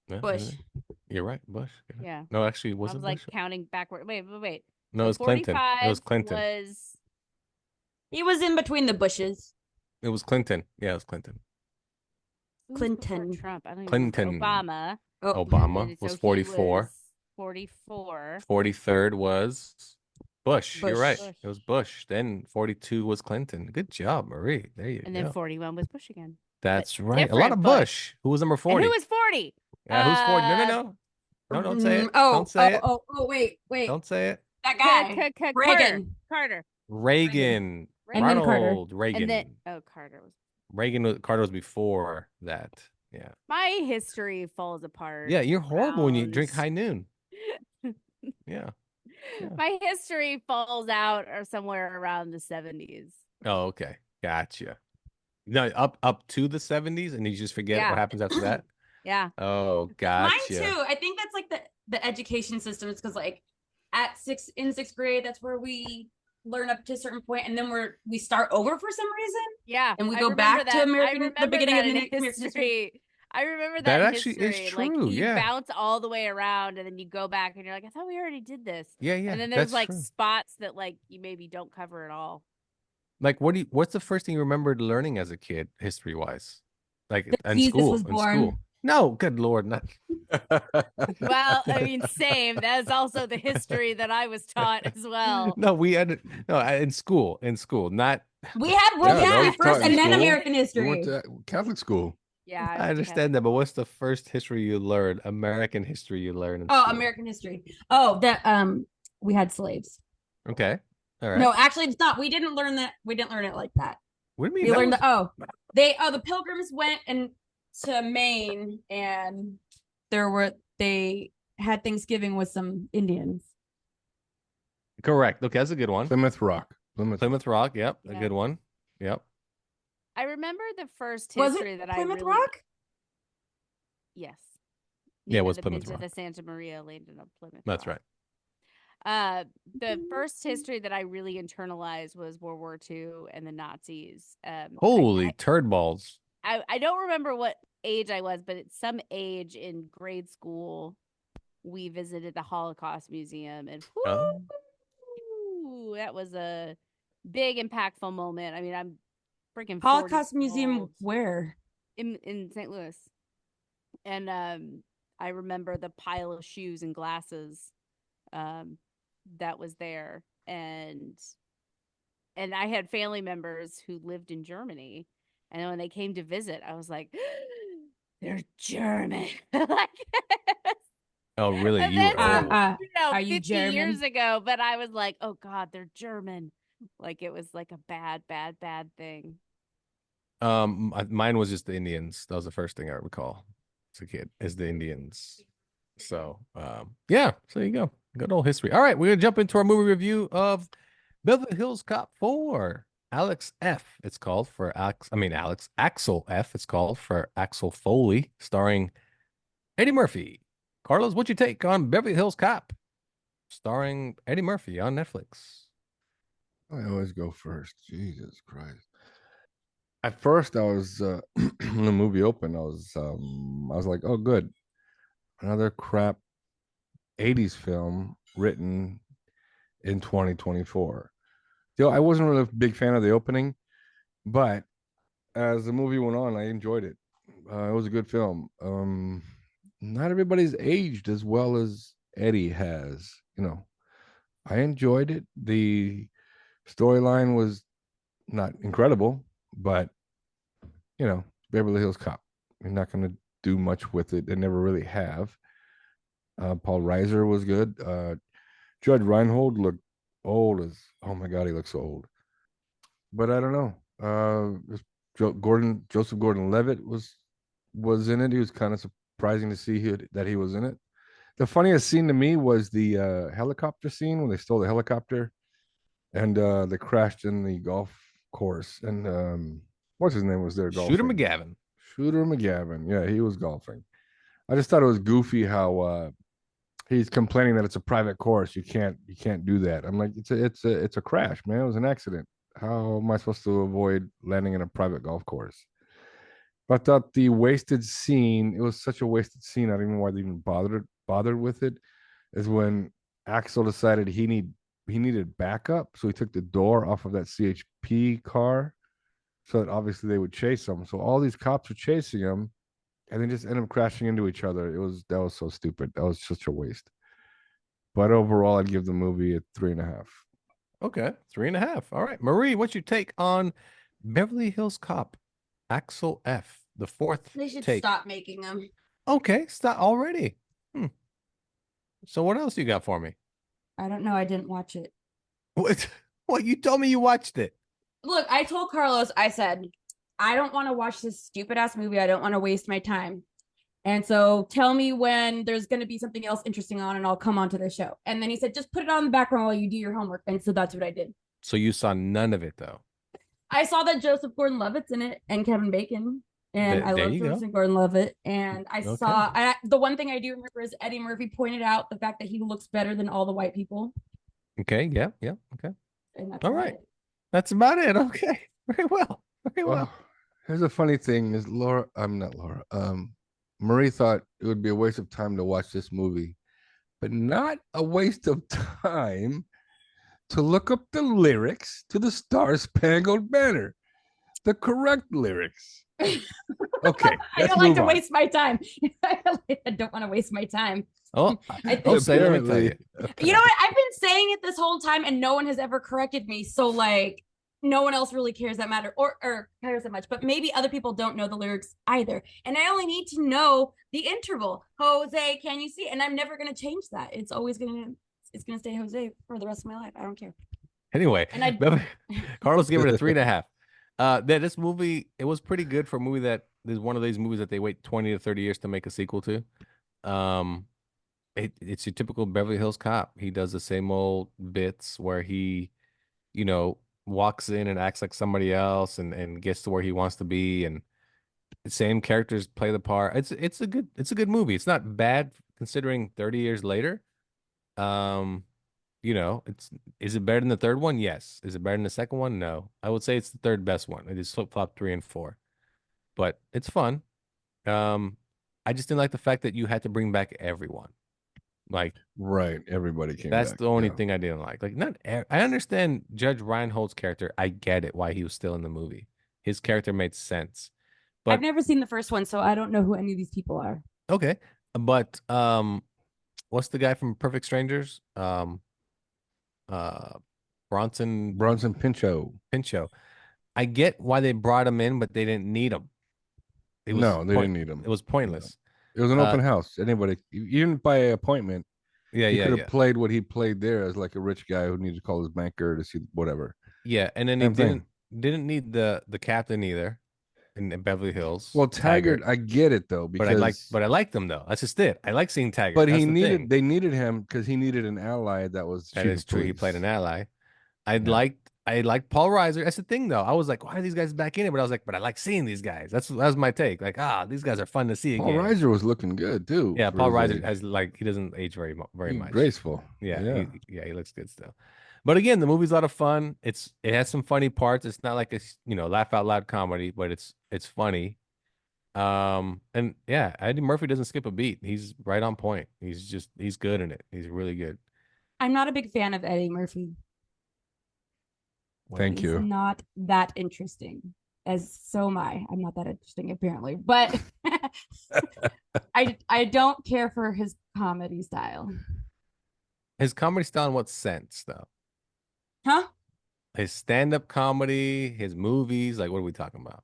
Yeah, Bush. You're right, Bush. Yeah. No, actually, I was was it like Bush? counting backward. Wait. No, So it was Clinton. It 45 was Clinton. was He was in between the bushes. It was Clinton. Yeah, it was Clinton. who was before Clinton. Trump. I don't even Clinton. Obama. Oh, Obama And was so he 44. was 44. 43rd was Bush. You're right. Bush. It was Bush. Then 42 was Clinton. Good job, Marie. There you And go. then 41 was Bush again. That's but right. A lot different of Bush. Bush. Who was number And 40? who was 40? Yeah, who's 40? No. No, don't say it. Don't say it. Wait. Don't say it. That guy. Reagan. Carter. Reagan. And then Carter. Ronald Reagan. And then Carter was Carter was before that. Yeah. my history falls apart. Yeah, you're horrible when you drink around- high noon. Yeah. My history falls out or somewhere around the 70s. Oh, okay. Gotcha. No, up to the 70s, and you just forget Yeah. what happens after that. Yeah. Oh, gotcha. Mine too. I think that's like the education system. It's because like in sixth grade, that's where we learn up to a certain point, and then we start over for some reason. Yeah. And we I go remember back to that. American- I the remember beginning of that in American history. I remember that That in actually is history. Like true, you yeah. bounce all the way around and then you go back and you're like, I thought we already did this. Yeah. And then there's like spots that like you maybe don't cover at all. Like, what's the first thing you remembered learning as a kid, history wise? Like That in Jesus school. was in born. school. No, good Lord, not. Well, I mean, same. That's also the history that I was taught as well. No, in school, not. We had world Yeah, that history was first, taught in and then school. American We history. went to Catholic school. Yeah. I understand that, but what's the first history you learned? American history you learned? In Oh, school? American history. Oh, that we had slaves. Okay, all right. No, actually, it's not. We didn't learn that. We didn't learn it like that. What do you mean? We That learned was- the The Pilgrims went to Maine, and they had Thanksgiving with some Indians. Correct. Okay, that's a good one. Plymouth Rock. Plymouth Rock. Yep, a Yeah. good one. Yep. I remember the first Was history it that Plymouth I really. Rock? Yes. Yeah, it Name was of the Plymouth Pinta Rock. The Santa Maria landed on Plymouth. That's Rock. right. The first history that I really internalized was World War II and the Nazis. Holy turd balls. I don't remember what age I was, but at some age in grade school, we visited the Holocaust Museum, and Oh. whoo, that was a big, impactful moment. I mean, I'm freaking 40 Holocaust years Museum old. where? In St. Louis, and I remember the pile of shoes and glasses that was there, and I had family members who lived in Germany, and when they came to visit, I was like, they're German. Like, Oh, really? and You were that's, old. Are you 50 German? years ago, but I was like, oh God, they're German. Like, it was like a bad thing. Mine was just the Indians. That was the first thing I recall as a kid, is the Indians. So, yeah. So there you go. Good old history. All right, we're gonna jump into our movie review of Beverly Hills Cop 4. Alex F. It's called for Axel F. It's called for Axel Foley, starring Eddie Murphy. Carlos, what's your take on Beverly Hills Cop, starring Eddie Murphy on Netflix? I always go first. Jesus Christ. At first, I was when the movie opened, I was like, oh, good, another crap 80s film written in 2024. I wasn't really a big fan of the opening, but as the movie went on, I enjoyed it. It was a good film. Not everybody's aged as well as Eddie has. I enjoyed it. The storyline was not incredible, but Beverly Hills Cop. You're not going to do much with it. They never really have. Paul Reiser was good. Judge Reinhold looked old as, oh my God, he looks so old. But I don't know. Joseph Gordon-Levitt was in it. He was kind of surprising to see that he was in it. The funniest scene to me was the helicopter scene when they stole the helicopter and they crashed in the golf course. And what's his name was there golfing? Shooter McGavin. Shooter McGavin. Yeah, he was golfing. I just thought it was goofy how he's complaining that it's a private course. You can't do that. I'm like, it's a crash, man. It was an accident. How am I supposed to avoid landing in a private golf course? But I thought the wasted scene, it was such a wasted scene. I don't even know why they even bothered with it. Is when Axel decided he needed backup, so he took the door off of that CHP car, so that obviously they would chase him. So all these cops were chasing him, and then just end up crashing into each other. That was so stupid. That was such a waste. But overall, I'd give the movie a 3.5. Okay, 3.5. All right, Marie, what's your take on Beverly Hills Cop, Axel F, the fourth They should take? stop making them. Okay, stop already. So what else you got for me? I don't know. I didn't watch it. What? What? You told me you watched it. Look, I told Carlos, I said, I don't want to watch this stupid ass movie. I don't want to waste my time. And so tell me when there's going to be something else interesting on and I'll come onto the show. And then he said, just put it on the background while you do your homework. And so that's what I did. So you saw none of it, though. I saw that Joseph Gordon-Levitt's in it and Kevin Bacon. And I There love you go. Joseph Gordon-Levitt. And I Okay. saw, the one thing I do remember is Eddie Murphy pointed out the fact that he looks better than all the white people. Okay. Yeah. Okay. And that's All about right. it. That's about it. Okay. Very well. Very well. Here's a funny thing: is Marie thought it would be a waste of time to watch this movie, but not a waste of time to look up the lyrics to the Star Spangled Banner, the correct lyrics. Okay, I don't like to waste my time. I don't want to waste my time. Oh, I don't think- say. Let me tell you. You know what? I've been saying it this whole time and no one has ever corrected me. So like no one else really cares that matter or cares that much, but maybe other people don't know the lyrics either. And I only need to know the interval. Jose, can you see? And I'm never going to change that. It's going to stay Jose for the rest of my life. I don't care. Anyway, And Carlos gave it a 3.5. This movie, it was pretty good for a movie that is one of these movies that they wait 20 to 30 years to make a sequel to. Um, it's your typical Beverly Hills Cop. He does the same old bits where he, you know, walks in and acts like somebody else and gets to where he wants to be, and the same characters play the part. It's a good movie. It's not bad considering 30 years later. Um, is it better than the third one? Yes. Is it better than the second one? No. I would say it's the third best one. It is flip-flop 3 and 4. But it's fun. I just didn't like the fact that you had to bring back everyone. Like, Right. Everybody came that's back. the only yeah. thing I didn't like. Like, I understand Judge Reinhold's character. I get it why he was still in the movie. His character made sense. I've But never seen the first one, so I don't know who any of these people are. okay. But what's the guy from Perfect Strangers? Uh Bronson Bronson Pinchot. I get why they brought him in, but they didn't need him. No, they didn't need him. It was pointless. It was an open house. Anybody, even by appointment, Yeah, he yeah, could have yeah. played what he played there as like a rich guy who needed to call his banker to see whatever. Yeah, and then Same he thing. didn't need the captain either in Beverly Hills. Well, Taggart, I get it though, because but I liked him though. That's just it. I like seeing Taggart. but That's he the needed thing. they needed him because he needed an ally that was That chief is of true. He police. played an ally. I Yeah. liked Paul Reiser. That's the thing though. I was like, why are these guys back in it? But I was like, but I like seeing these guys. That was my take. Like, these guys are fun to see Paul again. Reiser was looking good too. Yeah, for Paul his Reiser age. has he doesn't age very He's much. graceful. Yeah, he looks good still. But again, the movie's a lot of fun. It has some funny parts. It's not like a laugh out loud comedy, but it's funny. And yeah, Eddie Murphy doesn't skip a beat. He's right on point. He's good in it. He's really good. I'm not a big fan of Eddie Murphy. Thank He's you. not that interesting. As so am I. I'm not that interesting apparently, but I don't care for his comedy style. His comedy style in what sense though? Huh? His stand-up comedy, his movies, like what are we talking about?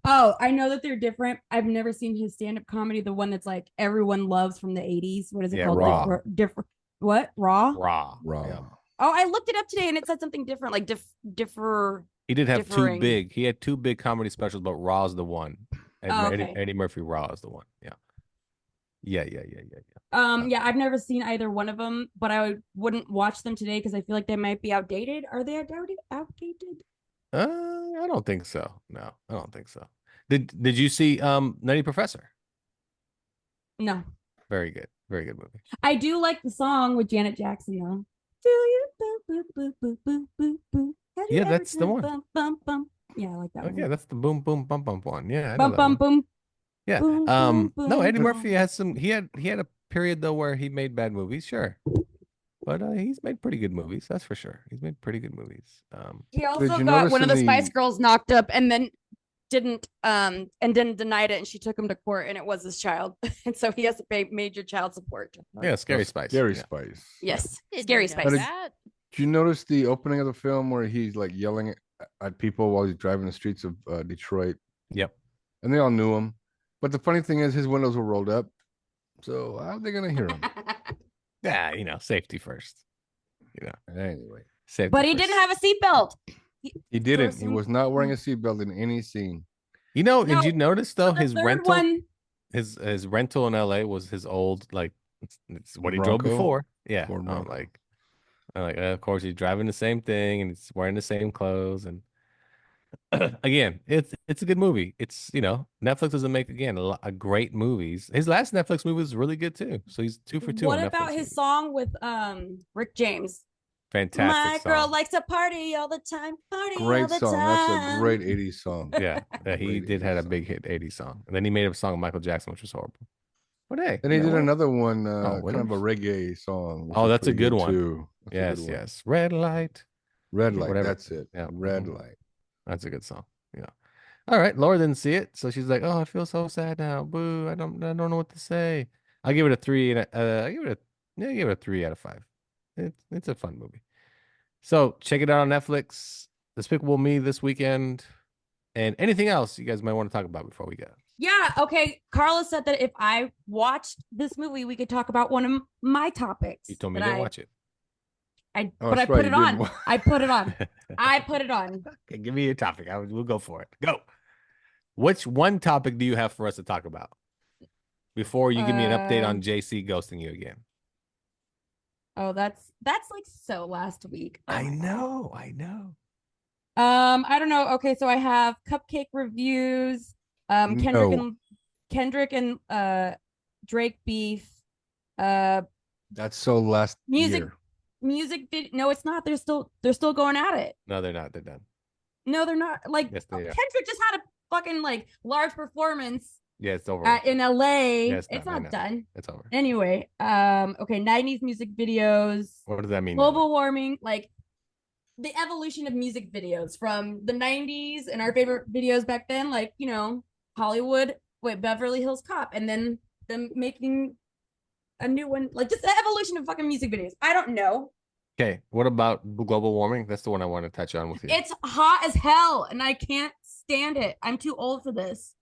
Oh, I know that they're different. I've never seen his stand-up comedy, the one that's like everyone loves from the 80s. What is it Yeah, called? Raw. Like, what? Raw? Raw. Yeah. Oh, I looked it up today and it said something different, like differ. He did have Differing. he had two big comedy specials, but Raw's the one. Okay. Eddie Murphy Raw is the one. Yeah. Yeah. Yeah, I've never seen either one of them, but I wouldn't watch them today because I feel like they might be outdated. Are they outdated? I don't think so. No, I don't think so. Did you see Nutty Professor? No. Very good. Very good movie. I do like the song with Janet Jackson though. Do you boo, boo, boo, boo, boo, boo. Have you Yeah, ever that's the done one. Bum, bum, bum? Yeah, I like that Oh, one. yeah, that's the boom boom bum bum one. Yeah, I know Bum that bum one. boom. Yeah. Boom, boom, No, boom, Eddie boom. Murphy has some. He had a period though where he made bad movies, sure, but he's made pretty good movies. That's for sure. He's made pretty good movies. He also you got notice one of in the Spice the- Girls knocked up and then didn't denied it, and she took him to court and it was his child. And so he has to pay major child support. Yeah, Scary Spice. Scary Yeah. Spice. Yes. Didn't Scary know Spice. But that. Did you notice the opening of the film where he's like yelling at people while he's driving the streets of Detroit? Yep. And they all knew him. But the funny thing is, his windows were rolled up. So how are they going to hear him? Yeah, safety first. Anyway, Safety But he first. didn't have a seatbelt. he didn't. He some- was not wearing a seatbelt in any scene. No, Did you notice though The his third rental? one, His rental in LA was his old it's what he drove Bronco? before. Yeah. Ford I'm Bronco. like of course he's driving the same thing and he's wearing the same clothes and again, it's a good movie. It's Netflix doesn't make again a lot of great movies. His last Netflix movie was really good too. So he's 2 for 2 what on about Netflix his movies. song with Rick James? Fantastic My girl song. likes to party all the time. Party all Great the song. time. That's a great 80s song. Yeah, he Great did had a 80s big hit 80s song. And then he made a song with Michael Jackson, which was horrible. But hey, And he you know did what? another one, Oh, kind of a Winners? reggae song. which Oh, was that's a pretty good one. too. That's a Yes, good one. yes. Red light. Red Yeah, light. whatever. That's it. Yeah. Red Mhm. light. That's a good song. Yeah. All right. Laura didn't see it, so she's like, "Oh, I feel so sad now. Boo! I don't know what to say." I'll give it a 3 and I give it a 3 out of 5. It's a fun movie. So check it out on Netflix. Despicable Me this weekend, and anything else you guys might want to talk about before we go. Yeah, okay. Carla said that if I watched this movie, we could talk about one of my topics. You told me that to I- watch it. I Oh, but I that's right, put you it did on. one. I put it on. I put it on. Okay, give me your topic. We'll go for it. Go. Which one topic do you have for us to talk about before you give me an update on JC ghosting you again? Oh, that's like so last week. Oh I my God. know. I know. I don't know. Okay, so I have cupcake reviews. No. Kendrick and Drake beef. Uh, That's so last music year. music video. No, it's not. They're still going at it. No, they're not. They're done. No, they're not. Like Yes, they are. Kendrick just had a fucking like large performance Yeah, it's over. in LA. Yeah, it's done. I know. not done. It's over. Anyway, okay, 90s music videos, What does that mean? global warming, like the evolution of music videos from the 90s and our favorite videos back then, like, you know, Hollywood, Beverly Hills Cop, and then them making a new one, like just the evolution of fucking music videos. I don't know. Okay, what about global warming? That's the one I want to touch on with you. It's hot as hell and I can't stand it. I'm too old for this.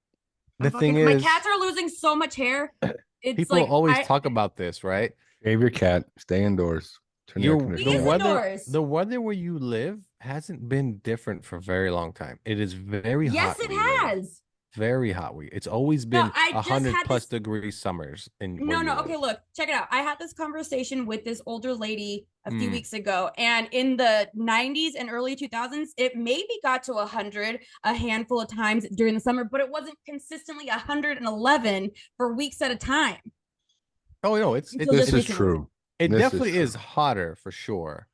The thing My is, cats are losing so much hair. It's people like always talk about this, right? Shave your cat. Stay indoors. Turn the air conditioner He is on. indoors. The weather where you live hasn't been different for a very long time. It is very hot. Yes, it where you live. has. Very hot. It's always been I just 100 had plus this- degree summers. No. Okay, look, check it out. I had this conversation with this older lady a few Mm. weeks ago, and in the 90s and early 2000s, it maybe got to 100 a handful of times during the summer, but it wasn't consistently 111 for weeks at a time. Oh no, it's Until This is recently. true. it This is definitely true. is hotter for sure.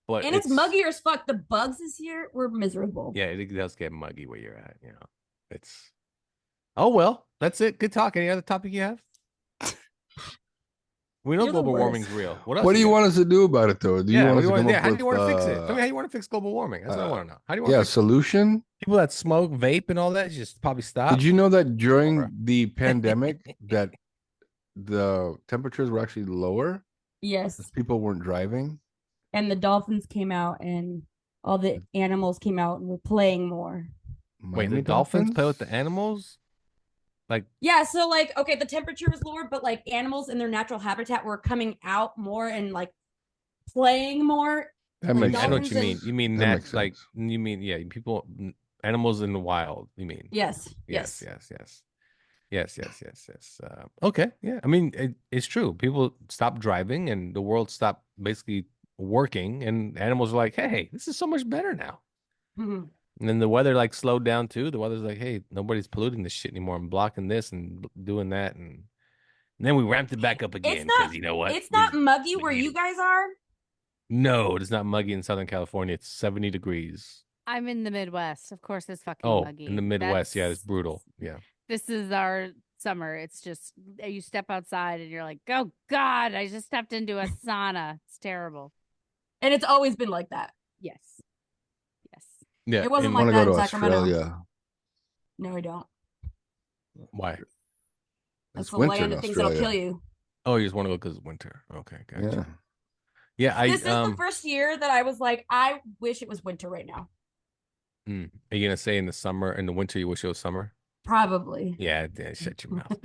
But And it's muggier as fuck. The bugs this year were miserable. Yeah, it does get muggy where you're at. You know, it's. Oh well, that's it. Good talk. Any other topic you have? We know You're the global worst. warming's real. What else? What do you got? want us to do about it, though? Do you Yeah, want what us do to come up how do with? you want to fix it? Tell me how you want to fix global warming. That's what I want to know. How do you want to Yeah, fix it? solution. People that smoke, vape, and all that just probably stop. Did you know that during Laura. the pandemic that the temperatures were actually lower? Yes. Because people weren't driving. And the dolphins came out and all the animals came out and were playing more. Wait, the Miami dolphins play with the animals? Like, Yeah, so like, okay, the temperature was lower, but like animals in their natural habitat were coming out more and like playing more. That Like makes I know what sense. you mean. You mean That that, makes like, sense. you mean, yeah, animals in the wild. You mean? Yes. Yes. Okay. Yeah. I mean, it's true. People stop driving and the world stopped basically working, and animals are like, hey, this is so much better now. Mhm. And then the weather like slowed down too. The weather's like, hey, nobody's polluting this shit anymore. I'm blocking this and doing that. And then we ramped it back up again. not- 'cause you know what? It's not muggy we where need you it. guys are. No, it's not muggy in Southern California. It's 70 degrees. I'm in the Midwest. Of course, it's fucking Oh, muggy. in the Midwest. Yeah, it's That's- brutal. Yeah. This is our summer. It's just you step outside and you're like, oh God, I just stepped into a sauna. It's terrible. And it's always been like that. Yes. Yeah. It wasn't in- like Want to that go in to Sacramento. Australia? No, I don't. Why? That's It's the winter land in of things that'll kill Australia. you. Oh, you just want to go because it's winter. Okay, Yeah. gotcha. Yeah, This is the first year that I was like, I wish it was winter right now. Are you gonna say in the winter you wish it was summer? Probably. Yeah, shut your mouth.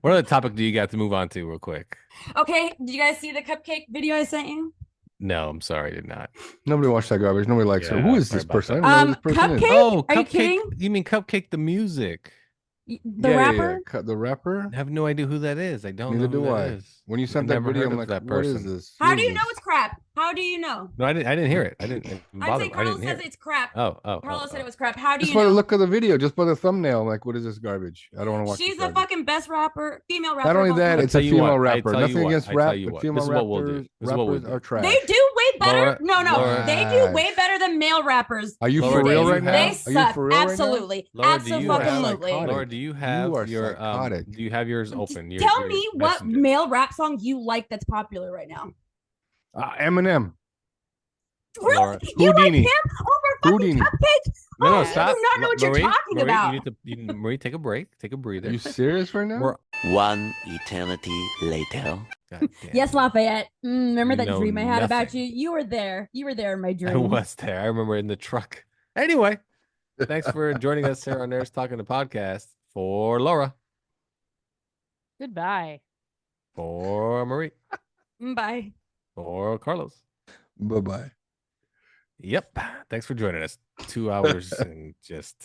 What other topic do you got to move on to real quick? Okay, did you guys see the cupcake video I sent you? No, I'm sorry, I did not. Nobody watched that garbage. Nobody likes her. Yeah, Who is sorry this about person? that. I don't know who this person is. Cupcake? Oh, Are you Cupcake. kidding? You mean Cupcake the music? The Yeah, rapper? The rapper? I have no idea who that is. I don't Neither know who do that I. is. When you sent I've that never video, heard I'm of like, that what is person. this? How Who do is you know this? it's crap? How do you know? No, I didn't hear it. I didn't I'm bother. saying I Carlos didn't hear says it. it's crap. Oh. Carlos said it was crap. How do Just you by the know? look of the video, just by the thumbnail, I'm like, what is this garbage? I don't want to watch She's this the garbage. fucking best rapper, female rapper. Not only of all that, time. it's a tell you female what, I rapper. tell you Nothing what, against I tell rap, you but what. female This is what we'll do. rappers, This is what we'll rappers do. are trash. They do way better. Laura- no, Laura- they do way Trash. better than male rappers. Are you Laura, for do real you right now? They have- Are you suck. for real right now? Absolutely. Laura, do you have- Absolutely. psychotic. Laura, do you have are your psychotic. do you have yours open? Tell me what messenger? male rap song you like that's popular right now. Eminem. Really? Laura- You like Houdini. him over fucking Houdini. Cupcake? No, Oh, no, I stop. do not know what you're Marie, talking Marie, about. Marie, take a break. Take a breather. Are you serious right now? We're- One eternity later. God damn Yes, it. Lafayette. Remember You that know dream I had about nothing. you? You were there. You were there in my I dream. was there. I remember in the truck. Anyway, thanks for joining us here on Nerds Talking the Podcast. For Laura, Goodbye. for Marie, Bye. for Carlos. Bye-bye. Yep. Thanks for joining us. 2 hours and just,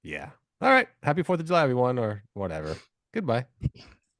yeah. All right. Happy 4th of July, everyone, or whatever. Goodbye.